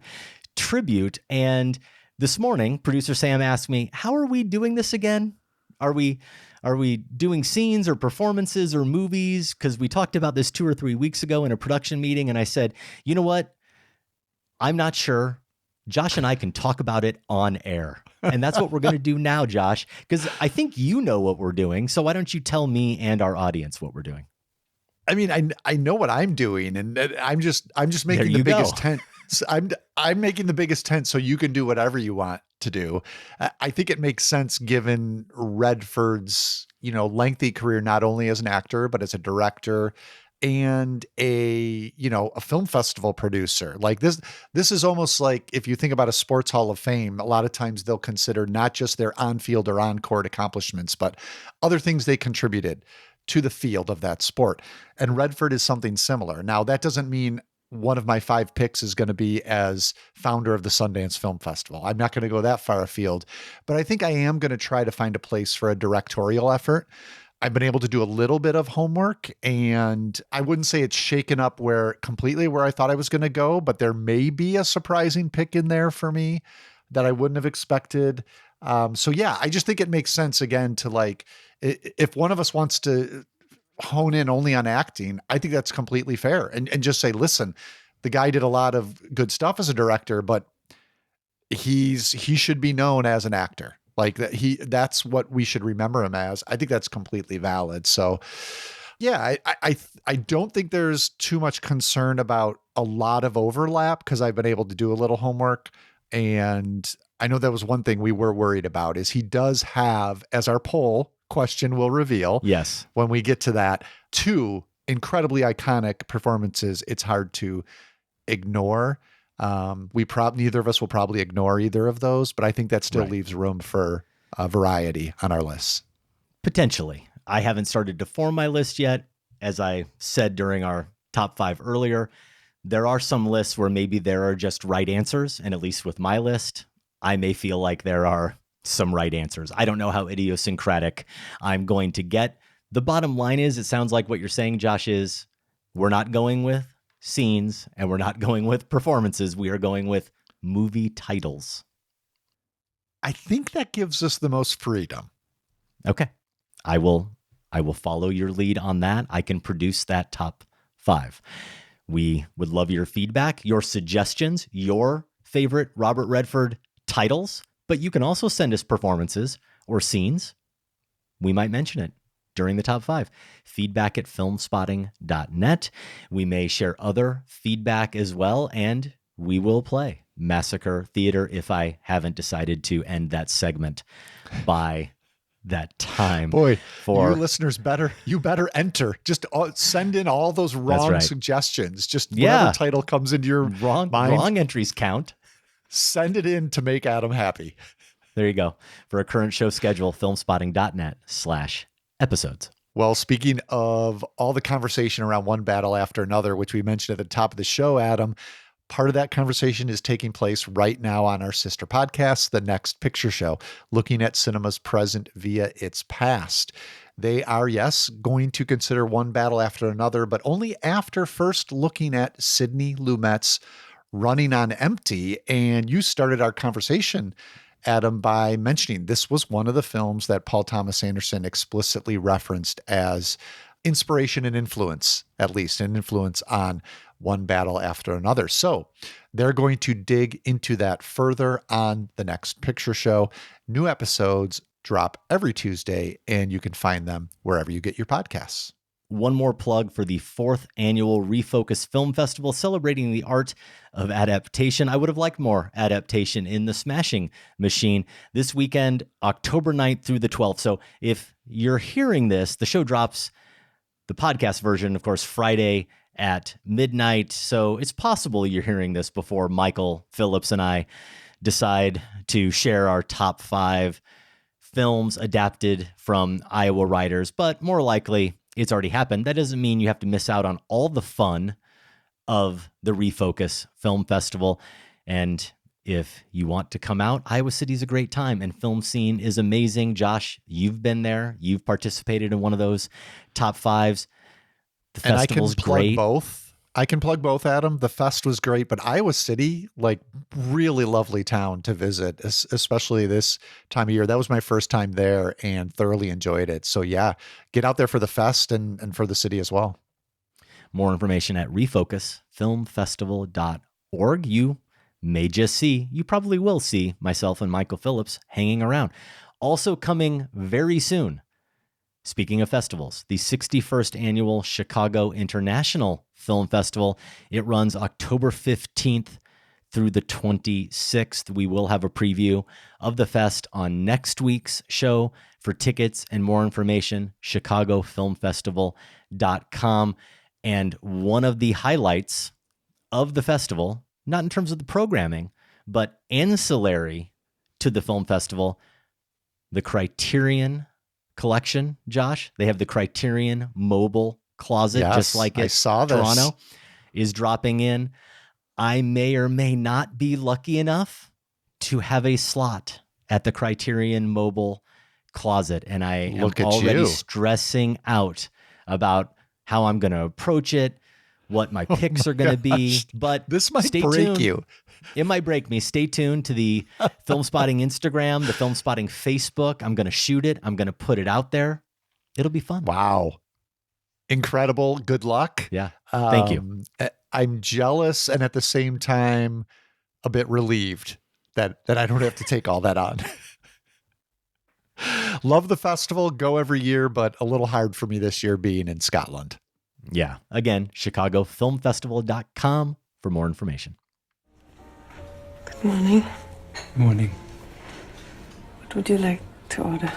tribute. And this morning, producer Sam asked me, how are we doing this again? Are we doing scenes or performances or movies? Because we talked about this 2 or 3 weeks ago in a production meeting. And I said, you know what? I'm not sure. Josh and I can talk about it on air. And that's what we're going to do now, Josh, because I think you know what we're doing. So why don't you tell me and our audience what we're doing? I mean, I know what I'm doing, and I'm just making the biggest tent. I'm making the biggest tent so you can do whatever you want to do. I think it makes sense given Redford's, lengthy career, not only as an actor, but as a director and a film festival producer. Like this is almost like, if you think about a sports hall of fame, a lot of times they'll consider not just their on-field or on-court accomplishments, but other things they contributed to the field of that sport. And Redford is something similar. Now, that doesn't mean one of my 5 picks is going to be as founder of the Sundance Film Festival. I'm not going to go that far afield, but I think I am going to try to find a place for a directorial effort. I've been able to do a little bit of homework, and I wouldn't say it's shaken up completely where I thought I was going to go, but there may be a surprising pick in there for me that I wouldn't have expected. So yeah, I just think it makes sense again to if one of us wants to hone in only on acting, I think that's completely fair. And just say, listen, the guy did a lot of good stuff as a director, but he should be known as an actor. Like that's what we should remember him as. I think that's completely valid. So yeah, I don't think there's too much concern about a lot of overlap because I've been able to do a little homework. And I know that was one thing we were worried about is he does have, as our poll question will reveal. Yes. When we get to that, 2 incredibly iconic performances. It's hard to ignore. Neither of us will probably ignore either of those, but I think that still leaves room for variety on our lists. Potentially. I haven't started to form my list yet. As I said during our top 5 earlier, there are some lists where maybe there are just right answers. And at least with my list, I may feel like there are some right answers. I don't know how idiosyncratic I'm going to get. The bottom line is, it sounds like what you're saying, Josh, is we're not going with scenes and we're not going with performances. We are going with movie titles. I think that gives us the most freedom. Okay. I will follow your lead on that. I can produce that top 5. We would love your feedback, your suggestions, your favorite Robert Redford titles, but you can also send us performances or scenes. We might mention it during the top 5. Feedback at filmspotting.net. We may share other feedback as well, and we will play Massacre Theater if I haven't decided to end that segment by that time. Boy, for you listeners better enter. Just send in all those wrong suggestions. Just whatever title comes into your wrong entries count. Send it in to make Adam happy. There you go. For a current show schedule, filmspotting.net/episodes. Well, speaking of all the conversation around One Battle After Another, which we mentioned at the top of the show, Adam, part of that conversation is taking place right now on our sister podcast, The Next Picture Show, looking at cinema's present via its past. They are, yes, going to consider One Battle After Another, but only after first looking at Sidney Lumet's Running on Empty. And you started our conversation, Adam, by mentioning this was one of the films that Paul Thomas Anderson explicitly referenced as inspiration and influence, at least an influence on One Battle After Another. So they're going to dig into that further on The Next Picture Show. New episodes drop every Tuesday, and you can find them wherever you get your podcasts. One more plug for the 4th annual Refocus Film Festival, celebrating the art of adaptation. I would have liked more adaptation in the Smashing Machine this weekend, October 9th through the 12th. So if you're hearing this, the show drops, the podcast version, of course, Friday at midnight. So it's possible you're hearing this before Michael Phillips and I decide to share our top 5 films adapted from Iowa writers, but more likely it's already happened. That doesn't mean you have to miss out on all the fun of the Refocus Film Festival. And if you want to come out, Iowa City is a great time and film scene is amazing. Josh, you've been there. You've participated in one of those top 5s. The festival's great. I can plug both, Adam. The fest was great, but Iowa City, like, really lovely town to visit, especially this time of year. That was my first time there and thoroughly enjoyed it. So yeah, get out there for the fest and for the city as well. More information at refocusfilmfestival.org. You may just see, you probably will see myself and Michael Phillips hanging around. Also coming very soon, speaking of festivals, the 61st annual Chicago International Film Festival. It runs October 15th through the 26th. We will have a preview of the fest on next week's show. For tickets and more information, chicagofilmfestival.com. And one of the highlights of the festival, not in terms of the programming, but ancillary to the film festival, the Criterion Collection, Josh. They have the Criterion Mobile Closet, just like it. I saw this. Toronto is dropping in. I may or may not be lucky enough to have a slot at the Criterion Mobile Closet, and I am already stressing out about how I'm going to approach it, what my picks are going to be. But this might break tuned. you. It might break me. Stay tuned to the Film Spotting Instagram, the Film Spotting Facebook. I'm going to shoot it. I'm going to put it out there. It'll be fun. Wow. Incredible. Good luck. Yeah. Thank you. I'm jealous and at the same time a bit relieved that I don't have to take all that on. Love the festival, go every year, but a little hard for me this year being in Scotland. Yeah. Again, chicagofilmfestival.com for more information. Good morning. Morning. What would you like to order?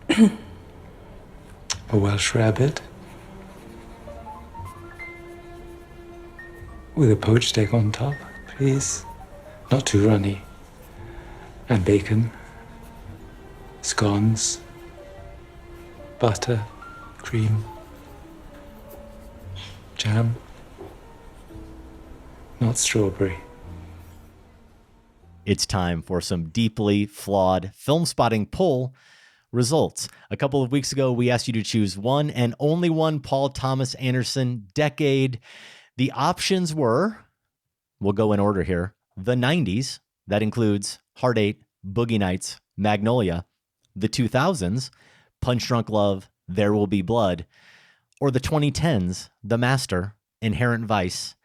A Welsh rabbit. With a poached egg on top, please. Not too runny. And bacon. Scones. Butter. Cream. Jam. Not strawberry. It's time for some deeply flawed film spotting poll results. A couple of weeks ago, we asked you to choose one and only one Paul Thomas Anderson decade. The options were, we'll go in order here, the 90s. That includes Heart 8, Boogie Nights, Magnolia. The 2000s, Punch Drunk Love, There Will Be Blood. Or the 2010s, The Master, Inherent Vice,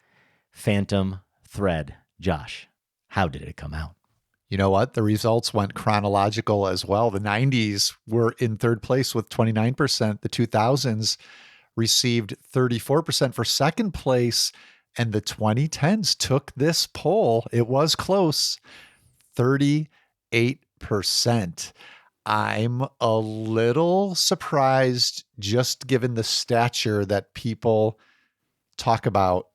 Phantom Thread. Josh, how did it come out? You know what? The results went chronological as well. The 90s were in third place with 29%. The 2000s received 34% for second place. And the 2010s took this poll. It was close, 38%. I'm a little surprised, just given the stature that people talk about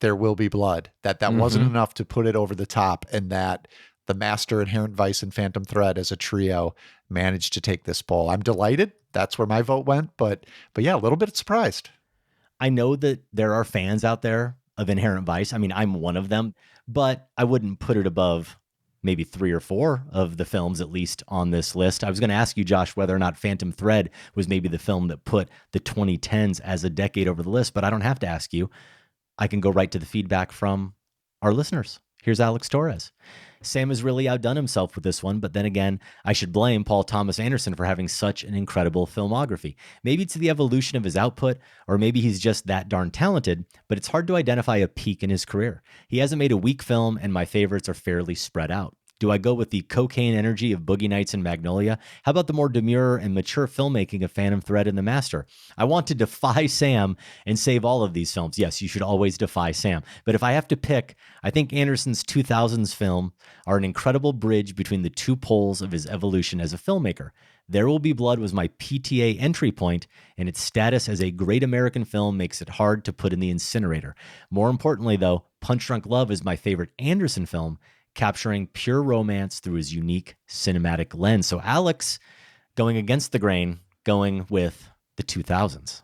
There Will Be Blood, that wasn't enough to put it over the top, and that The Master, Inherent Vice, and Phantom Thread as a trio managed to take this poll. I'm delighted. That's where my vote went, but yeah, a little bit surprised. I know that there are fans out there of Inherent Vice. I mean, I'm one of them, but I wouldn't put it above maybe 3 or 4 of the films, at least on this list. I was going to ask you, Josh, whether or not Phantom Thread was maybe the film that put the 2010s as a decade over the list, but I don't have to ask you. I can go right to the feedback from our listeners. Here's Alex Torres. Sam has really outdone himself with this one, but then again, I should blame Paul Thomas Anderson for having such an incredible filmography. Maybe it's the evolution of his output, or maybe he's just that darn talented, but it's hard to identify a peak in his career. He hasn't made a weak film, and my favorites are fairly spread out. Do I go with the cocaine energy of Boogie Nights and Magnolia? How about the more demure and mature filmmaking of Phantom Thread and The Master? I want to defy Sam and save all of these films. Yes, you should always defy Sam. But if I have to pick, I think Anderson's 2000s film are an incredible bridge between the two poles of his evolution as a filmmaker. There Will Be Blood was my PTA entry point, and its status as a great American film makes it hard to put in the incinerator. More importantly, though, Punch Drunk Love is my favorite Anderson film, capturing pure romance through his unique cinematic lens. So Alex, going against the grain, going with the 2000s.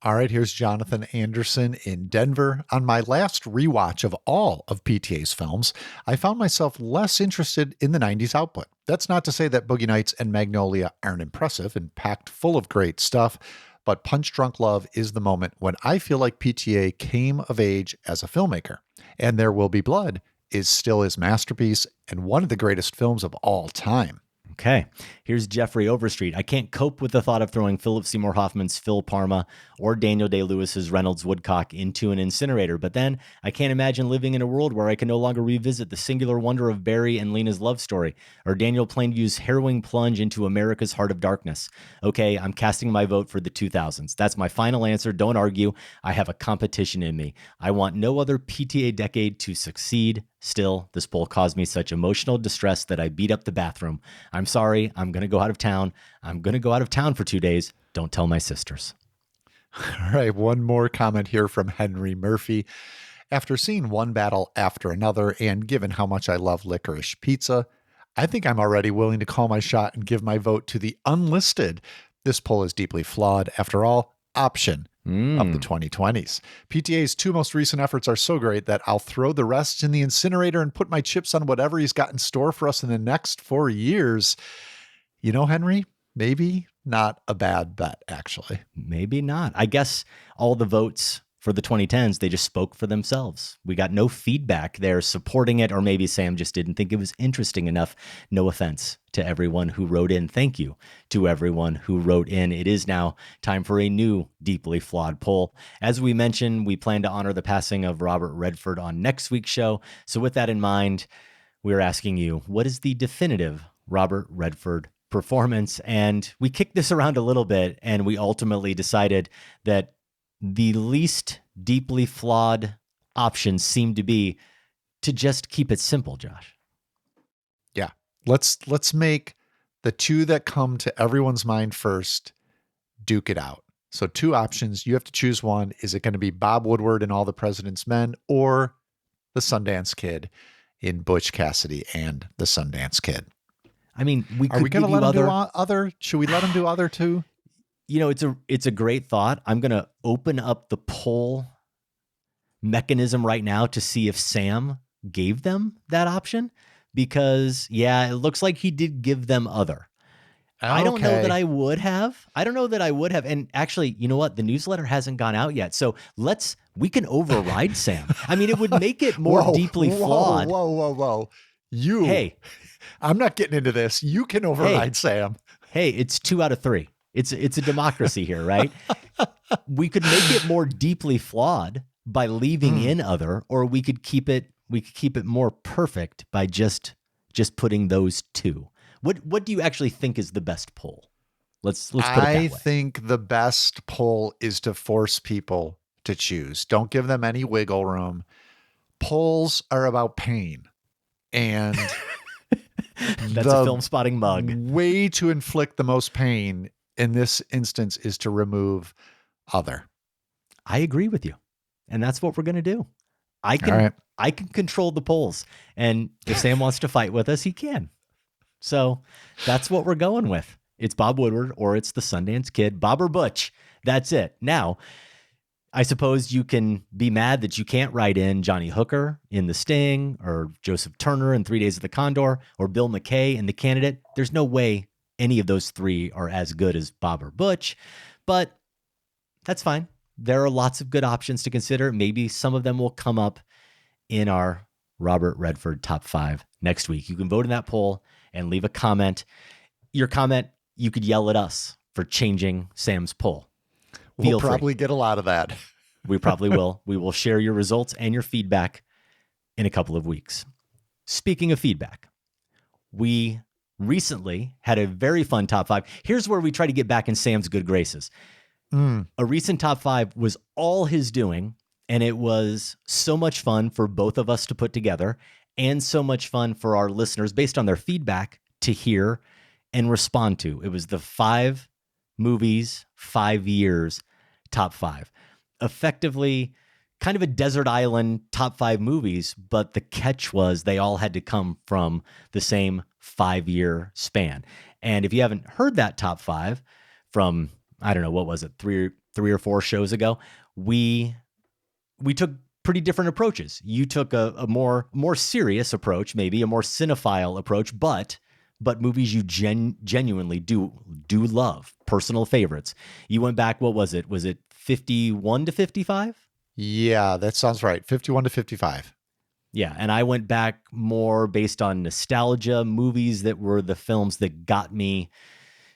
All right, here's Jonathan Anderson in Denver. On my last rewatch of all of PTA's films, I found myself less interested in the 90s output. That's not to say that Boogie Nights and Magnolia aren't impressive and packed full of great stuff, but Punch Drunk Love is the moment when I feel like PTA came of age as a filmmaker. And There Will Be Blood is still his masterpiece and one of the greatest films of all time. Okay, here's Jeffrey Overstreet. I can't cope with the thought of throwing Philip Seymour Hoffman's Phil Parma or Daniel Day-Lewis's Reynolds Woodcock into an incinerator, but then I can't imagine living in a world where I can no longer revisit the singular wonder of Barry and Lena's love story, or Daniel Plainview's harrowing plunge into America's Heart of Darkness. Okay, I'm casting my vote for the 2000s. That's my final answer. Don't argue. I have a competition in me. I want no other PTA decade to succeed. Still, this poll caused me such emotional distress that I beat up the bathroom. I'm sorry. I'm going to go out of town. I'm going to go out of town for 2 days. Don't tell my sisters. All right, one more comment here from Henry Murphy. After seeing one battle after another, and given how much I love licorice pizza, I think I'm already willing to call my shot and give my vote to the unlisted. This poll is deeply flawed. After all, option of the 2020s. PTA's 2 most recent efforts are so great that I'll throw the rest in the incinerator and put my chips on whatever he's got in store for us in the next 4 years. You know, Henry, maybe not a bad bet, actually. Maybe not. I guess all the votes for the 2010s, they just spoke for themselves. We got no feedback there supporting it, or maybe Sam just didn't think it was interesting enough. No offense to everyone who wrote in. Thank you to everyone who wrote in. It is now time for a new deeply flawed poll. As we mentioned, we plan to honor the passing of Robert Redford on next week's show. So with that in mind, we're asking you, what is the definitive Robert Redford performance? And we kicked this around a little bit, and we ultimately decided that the least deeply flawed option seemed to be to just keep it simple, Josh. Yeah. Let's make the 2 that come to everyone's mind first duke it out. So 2 options. You have to choose one. Is it going to be Bob Woodward in All the President's Men, or the Sundance Kid in Butch Cassidy and the Sundance Kid? I mean, are we going to let him do other? Should we let him do other too? You know, it's a great thought. I'm going to open up the poll mechanism right now to see if Sam gave them that option. because, yeah, it looks like he did give them other. I don't know that I would have. And actually, you know what? The newsletter hasn't gone out yet. So we can override Sam. I mean, it would make it more deeply flawed. Whoa. Hey, I'm not getting into this. You can override Sam. Hey, it's 2 out of 3. It's a democracy here, right? We could make it more deeply flawed by leaving in other, or we could keep it more perfect by just putting those 2. What do you actually think is the best poll? Let's put it that way. I think the best poll is to force people to choose. Don't give them any wiggle room. Polls are about pain. And that's a film spotting mug. Way to inflict the most pain in this instance is to remove other. I agree with you. And that's what we're going to do. I can control the polls. And if Sam wants to fight with us, he can. So that's what we're going with. It's Bob Woodward or it's the Sundance Kid, Bob or Butch. That's it. Now, I suppose you can be mad that you can't write in Johnny Hooker in The Sting or Joseph Turner in 3 Days of the Condor or Bill McKay in The Candidate. There's no way any of those 3 are as good as Bob or Butch, but that's fine. There are lots of good options to consider. Maybe some of them will come up in our Robert Redford top 5 next week. You can vote in that poll and leave a comment. Your comment, you could yell at us for changing Sam's poll. We'll probably get a lot of that. We probably will. We will share your results and your feedback in a couple of weeks. Speaking of feedback, we recently had a very fun top 5. Here's where we try to get back in Sam's good graces. A recent top 5 was all his doing, and it was so much fun for both of us to put together and so much fun for our listeners based on their feedback to hear and respond to. It was the 5 movies, 5 years, top 5. Effectively kind of a desert island top 5 movies, but the catch was they all had to come from the same 5-year span. And if you haven't heard that top 5 from, I don't know, what was it, three or 4 shows ago, we took pretty different approaches. You took a more serious approach, maybe a more cinephile approach, but movies you genuinely do love, personal favorites. You went back, what was it? Was it 51 to 55? Yeah, that sounds right. 51 to 55. Yeah, and I went back more based on nostalgia, movies that were the films that got me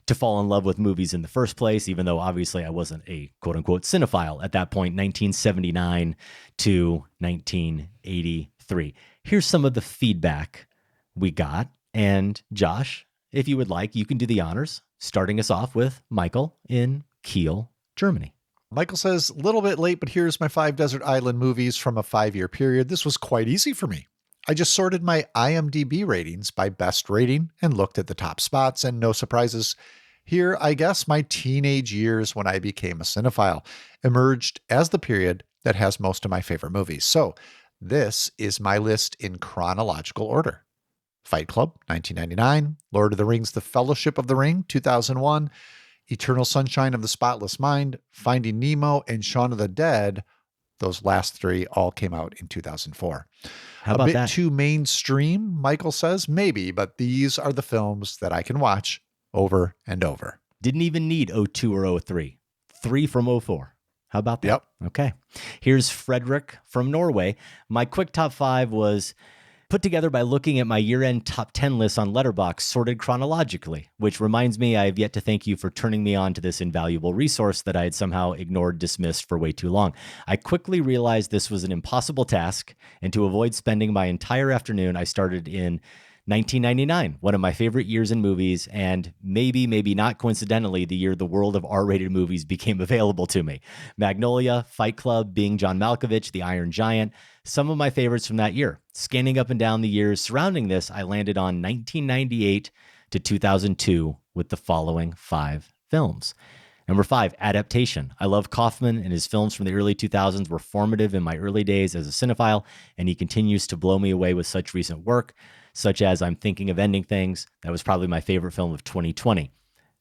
to fall in love with movies in the first place, even though obviously I wasn't a quote-unquote cinephile at that point, 1979 to 1983. Here's some of the feedback we got. And Josh, if you would like, you can do the honors, starting us off with Michael in Kiel, Germany. Michael says, a little bit late, but here's my 5 desert island movies from a 5-year period. This was quite easy for me. I just sorted my IMDb ratings by best rating and looked at the top spots, and no surprises. Here, I guess my teenage years when I became a cinephile emerged as the period that has most of my favorite movies. So this is my list in chronological order. Fight Club, 1999, Lord of the Rings, The Fellowship of the Ring, 2001, Eternal Sunshine of the Spotless Mind, Finding Nemo, and Shaun of the Dead. Those last 3 all came out in 2004. How about a bit that? Too mainstream, Michael says, maybe, but these are the films that I can watch over and over. Didn't even need 02 or 03. 3 from 04. How about that? Yep. Okay. Here's Frederick from Norway. My quick top 5 was put together by looking at my year-end top 10 lists on Letterboxd, sorted chronologically, which reminds me I have yet to thank you for turning me on to this invaluable resource that I had somehow ignored, dismissed for way too long. I quickly realized this was an impossible task, and to avoid spending my entire afternoon, I started in 1999, one of my favorite years in movies, and maybe not coincidentally, the year the world of R-rated movies became available to me. Magnolia, Fight Club, Being John Malkovich, The Iron Giant, some of my favorites from that year. Scanning up and down the years surrounding this, I landed on 1998 to 2002 with the following 5 films. Number 5, Adaptation. I love Kaufman, and his films from the early 2000s were formative in my early days as a cinephile, and he continues to blow me away with such recent work, such as I'm Thinking of Ending Things. That was probably my favorite film of 2020.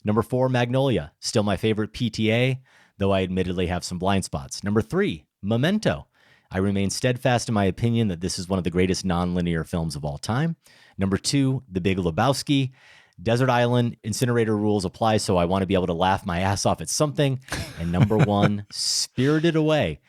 Number 4, Magnolia. Still my favorite PTA, though I admittedly have some blind spots. Number 3, Memento. I remain steadfast in my opinion that this is one of the greatest nonlinear films of all time. Number 2, The Big Lebowski. Desert Island, incinerator rules apply, so I want to be able to laugh my ass off at something. And number 1, Spirited Away.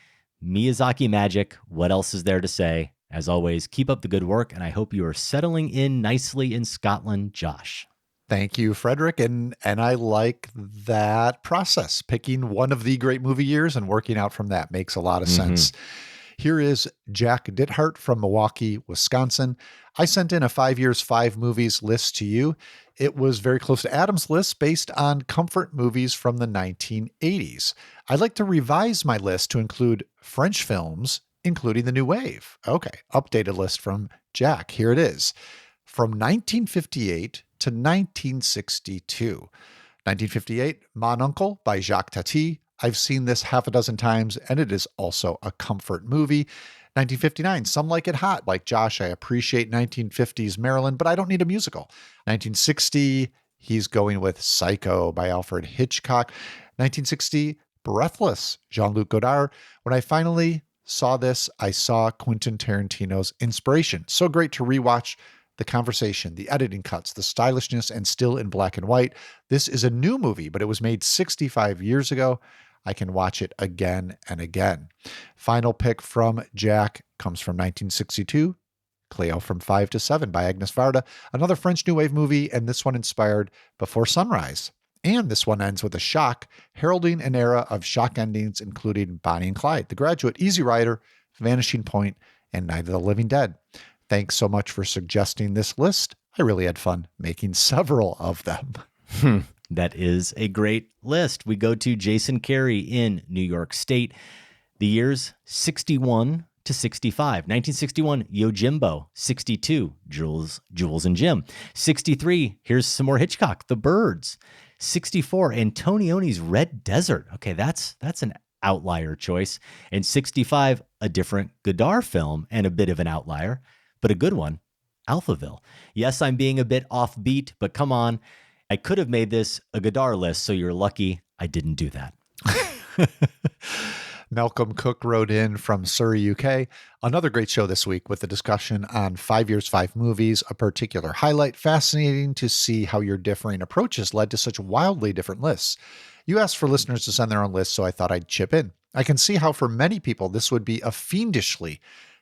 Miyazaki magic. What else is there to say? As always, keep up the good work, and I hope you are settling in nicely in Scotland, Josh. Thank you, Frederick. And I like that process. Picking one of the great movie years and working out from that makes a lot of sense. Here is Jack Dithart from Milwaukee, Wisconsin. I sent in a 5 years, 5 movies list to you. It was very close to Adam's list based on comfort movies from the 1980s. I'd like to revise my list to include French films, including the New Wave. Okay, updated list from Jack. Here it is. From 1958 to 1962. 1958, Mon Uncle by Jacques Tati. I've seen this half a dozen times, and it is also a comfort movie. 1959, Some Like It Hot. Like Josh, I appreciate 1950s Maryland, but I don't need a musical. 1960, he's going with Psycho by Alfred Hitchcock. 1960, Breathless, Jean-Luc Godard. When I finally saw this, I saw Quentin Tarantino's inspiration. So great to rewatch the conversation, the editing cuts, the stylishness, and still in black and white. This is a new movie, but it was made 65 years ago. I can watch it again and again. Final pick from Jack comes from 1962, Cleo from 5 to 7 by Agnes Varda, another French New Wave movie, and this one inspired Before Sunrise. And this one ends with a shock, heralding an era of shock endings, including Bonnie and Clyde, The Graduate, Easy Rider, Vanishing Point, and Night of the Living Dead. Thanks so much for suggesting this list. I really had fun making several of them. That is a great list. We go to Jason Carey in New York State. The years 61 to 65. 1961, Yojimbo. 62, Jules and Jim. 63, here's some more Hitchcock, The Birds. 64, Antonioni's Red Desert. Okay, that's an outlier choice. And 65, a different Godard film and a bit of an outlier, but a good one, Alphaville. Yes, I'm being a bit offbeat, but come on. I could have made this a Godard list, so you're lucky I didn't do that. Malcolm Cook wrote in from Surrey, UK. Another great show this week with a discussion on 5 years, 5 movies, a particular highlight. Fascinating to see how your differing approaches led to such wildly different lists. You asked for listeners to send their own lists, so I thought I'd chip in. I can see how for many people this would be a fiendishly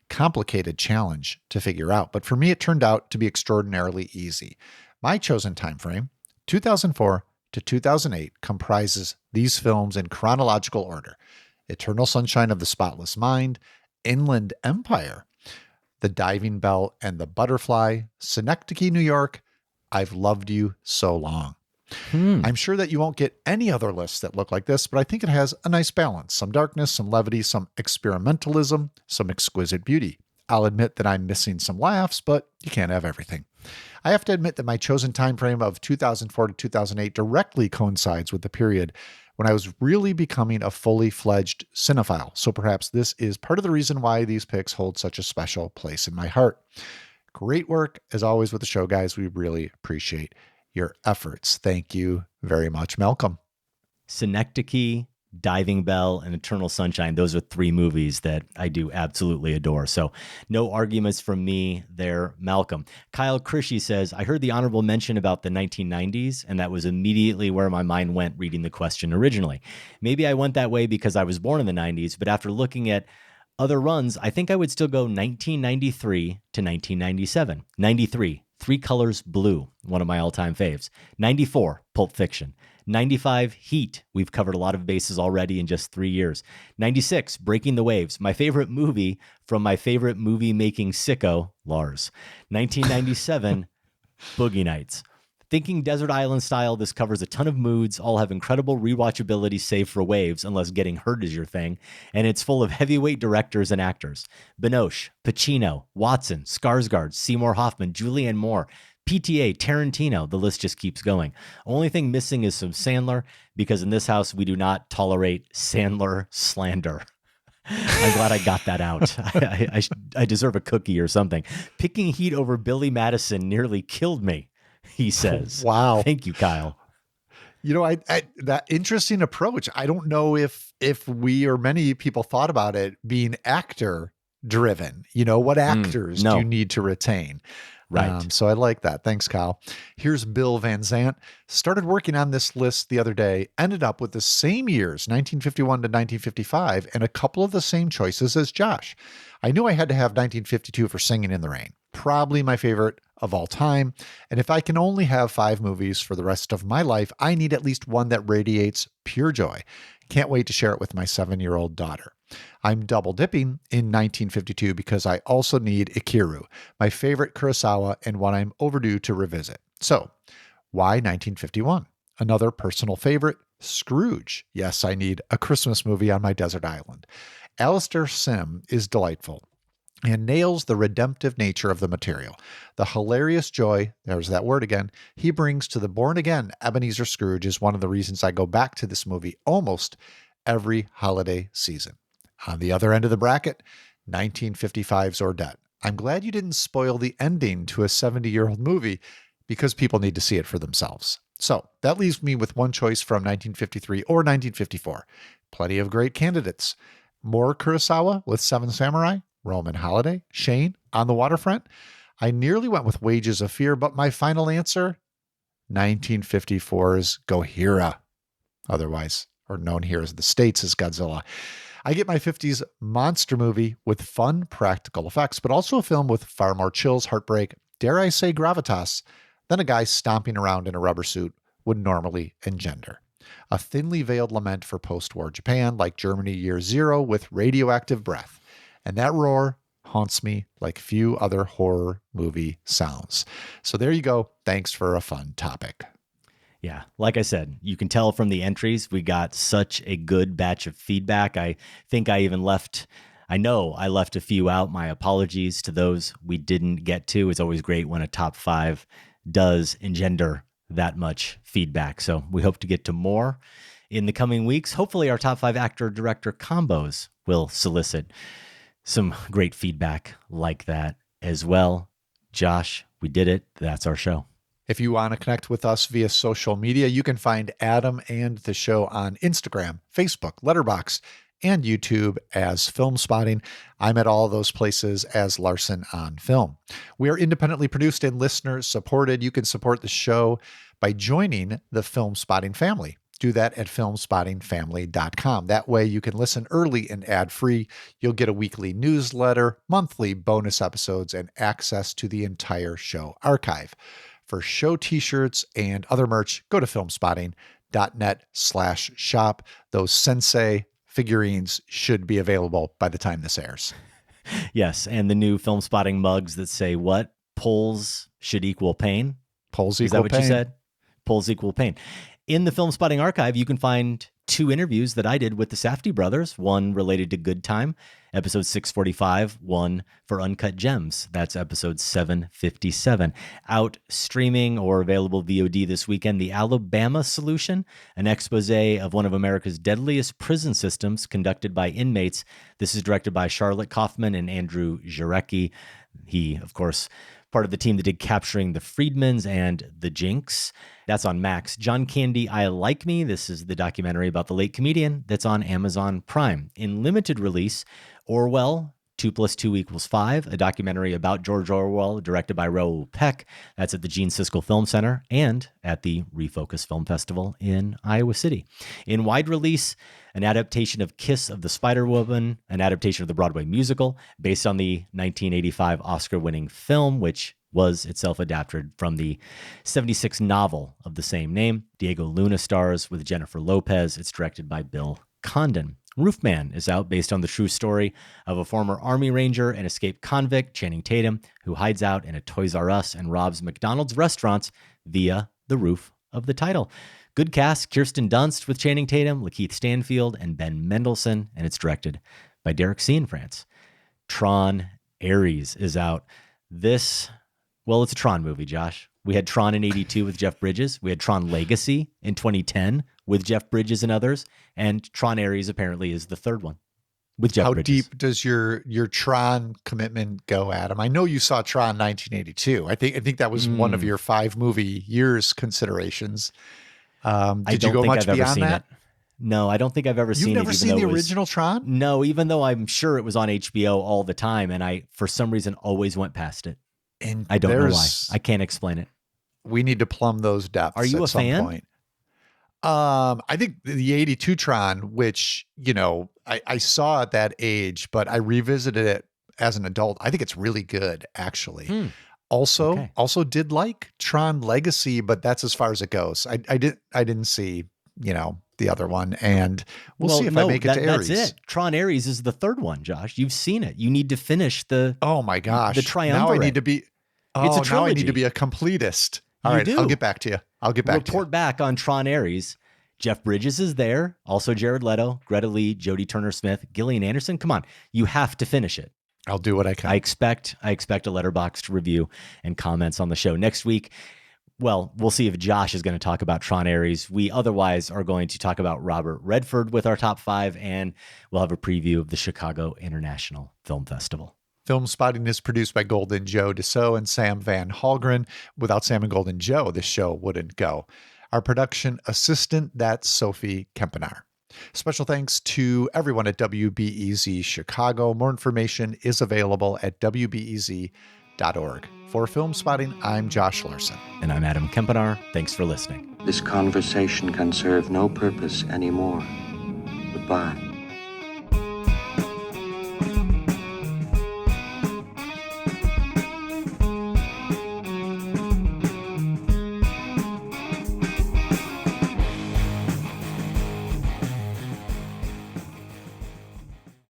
complicated challenge to figure out, but for me it turned out to be extraordinarily easy. My chosen time frame, 2004 to 2008, comprises these films in chronological order: Eternal Sunshine of the Spotless Mind, Inland Empire, The Diving Bell and the Butterfly, Synecdoche, New York, I've Loved You So Long. I'm sure that you won't get any other lists that look like this, but I think it has a nice balance. Some darkness, some levity, some experimentalism, some exquisite beauty. I'll admit that I'm missing some laughs, but you can't have everything. I have to admit that my chosen time frame of 2004 to 2008 directly coincides with the period when I was really becoming a fully fledged cinephile. So perhaps this is part of the reason why these picks hold such a special place in my heart. Great work, as always, with the show, guys. We really appreciate your efforts. Thank you very much, Malcolm. Synecdoche, Diving Bell, and Eternal Sunshine. Those are 3 movies that I do absolutely adore. So no arguments from me there, Malcolm. Kyle Krishy says, I heard the honorable mention about the 1990s, and that was immediately where my mind went reading the question originally. Maybe I went that way because I was born in the 90s, but after looking at other runs, I think I would still go 1993 to 1997. 93, Three Colors Blue, one of my all-time faves. 94, Pulp Fiction. 95, Heat. We've covered a lot of bases already in just 3 years. 96, Breaking the Waves. My favorite movie from my favorite movie-making sicko, Lars. 1997, Boogie Nights. Thinking Desert Island style, this covers a ton of moods, all have incredible rewatchability save for Waves, unless getting hurt is your thing, and it's full of heavyweight directors and actors. Binoche, Pacino, Watson, Skarsgård, Seymour Hoffman, Julianne Moore, PTA, Tarantino, the list just keeps going. Only thing missing is some Sandler, because in this house we do not tolerate Sandler slander. I'm glad I got that out. I deserve a cookie or something. Picking Heat over Billy Madison nearly killed me, he says. Wow. Thank you, Kyle. You know, I that interesting approach. I don't know if if we or many people thought about it being actor driven. What actors do no. you need to retain? Right. So I like that. Thanks, Kyle. Here's Bill Van Zant. Started working on this list the other day, ended up with the same years, 1951 to 1955, and a couple of the same choices as Josh. I knew I had to have 1952 for Singing in the Rain, probably my favorite of all time. And if I can only have 5 movies for the rest of my life, I need at least one that radiates pure joy. Can't wait to share it with my 7-year-old daughter. I'm double dipping in 1952 because I also need Ikiru, my favorite Kurosawa and one I'm overdue to revisit. So, why 1951? Another personal favorite, Scrooge. Yes, I need a Christmas movie on my desert island. Alistair Sim is delightful and nails the redemptive nature of the material. The hilarious joy, there's that word again, he brings to the born-again Ebenezer Scrooge is one of the reasons I go back to this movie almost every holiday season. On the other end of the bracket, 1955's Ordette. I'm glad you didn't spoil the ending to a 70-year-old movie because people need to see it for themselves. So that leaves me with one choice from 1953 or 1954. Plenty of great candidates. More Kurosawa with Seven Samurai, Roman Holiday, Shane, On the Waterfront. I nearly went with Wages of Fear, but my final answer, 1954's Gojira, otherwise, or known here as the States as Godzilla. I get my 50s monster movie with fun practical effects, but also a film with far more chills, heartbreak, dare I say gravitas, than a guy stomping around in a rubber suit would normally engender. A thinly veiled lament for post-war Japan, like Germany Year Zero with radioactive breath. And that roar haunts me like few other horror movie sounds. So there you go. Thanks for a fun topic. Yeah, like I said, you can tell from the entries, we got such a good batch of feedback. I think I know I left a few out. My apologies to those we didn't get to. It's always great when a top 5 does engender that much feedback. So we hope to get to more in the coming weeks. Hopefully our top 5 actor-director combos will solicit some great feedback like that as well. Josh, we did it. That's our show. If you want to connect with us via social media, you can find Adam and the show on Instagram, Facebook, Letterboxd, and YouTube as Film Spotting. I'm at all those places as Larson on Film. We are independently produced and listener supported. You can support the show by joining the Film Spotting family. Do that at filmspottingfamily.com. That way you can listen early and ad-free. You'll get a weekly newsletter, monthly bonus episodes, and access to the entire show archive. For show t-shirts and other merch, go to filmspotting.net/shop. Those Sensei figurines should be available by the time this airs. Yes, and the new Film Spotting mugs that say what? Pulls should equal pain? Pulls equal pain. Is that what you said? Pulls equal pain. In the Film Spotting archive, you can find 2 interviews that I did with the Safdie brothers, one related to Good Time, episode 645, one for Uncut Gems. That's episode 757. Out streaming or available VOD this weekend, The Alabama Solution, an expose of one of America's deadliest prison systems conducted by inmates. This is directed by Charlotte Kaufman and Andrew Jarecki. He, of course, part of the team that did Capturing the Freedmans and The Jinx. That's on Max. John Candy, I Like Me. This is the documentary about the late comedian that's on Amazon Prime. In limited release, Orwell, 2 + 2 = 5, a documentary about George Orwell directed by Raoul Peck. That's at the Gene Siskel Film Center and at the Refocus Film Festival in Iowa City. In wide release, an adaptation of Kiss of the Spider Woman, an adaptation of the Broadway musical based on the 1985 Oscar-winning film, which was itself adapted from the 1976 novel of the same name. Diego Luna stars with Jennifer Lopez. It's directed by Bill Condon. Roofman is out based on the true story of a former Army Ranger and escaped convict, Channing Tatum, who hides out in a Toys R Us and robs McDonald's restaurants via the roof of the title. Good cast, Kirsten Dunst with Channing Tatum, Lakeith Stanfield, and Ben Mendelsohn, and it's directed by Derek Cianfrance. Tron Ares is out. It's a Tron movie, Josh. We had Tron in 82 with Jeff Bridges. We had Tron Legacy in 2010 with Jeff Bridges and others. And Tron Ares apparently is the third one with Jeff Bridges. How deep does your Tron commitment go, Adam? I know you saw Tron 1982. I think that was one of your 5 movie years considerations. Did you go much beyond that? No, I don't think I've ever seen it. You've never seen the original Tron? No, even though I'm sure it was on HBO all the time, and I, for some reason, always went past it. And I don't know why. I can't explain it. We need to plumb those depths. Are you at a some fan? Point. I think the 82 Tron, which, I saw at that age, but I revisited it as an adult. I think it's really good, actually. Also did like Tron Legacy, but that's as far as it goes. I didn't see, the other one, and we'll see if I make it to Ares. That's it. Tron Ares is the third one, Josh. You've seen it. You need to finish the. Oh my gosh! The triumvirate. Now I need to be. It's a trilogy. Now I need to be a completist. All right, I'll get back to you. Report back on Tron Ares. Jeff Bridges is there. Also Jared Leto, Greta Lee, Jodie Turner-Smith, Gillian Anderson. Come on, you have to finish it. I'll do what I can. I expect a Letterboxd review and comments on the show next week. Well, we'll see if Josh is going to talk about Tron Ares. We otherwise are going to talk about Robert Redford with our top 5, and we'll have a preview of the Chicago International Film Festival. Film Spotting is produced by Golden Joe Deso and Sam Van Halgren. Without Sam and Golden Joe, this show wouldn't go. Our production assistant, that's Sophie Kempenaar. Special thanks to everyone at WBEZ Chicago. More information is available at WBEZ.org. For Film Spotting, I'm Josh Larson. And I'm Adam Kempenaar. Thanks for listening. This conversation can serve no purpose anymore. Goodbye.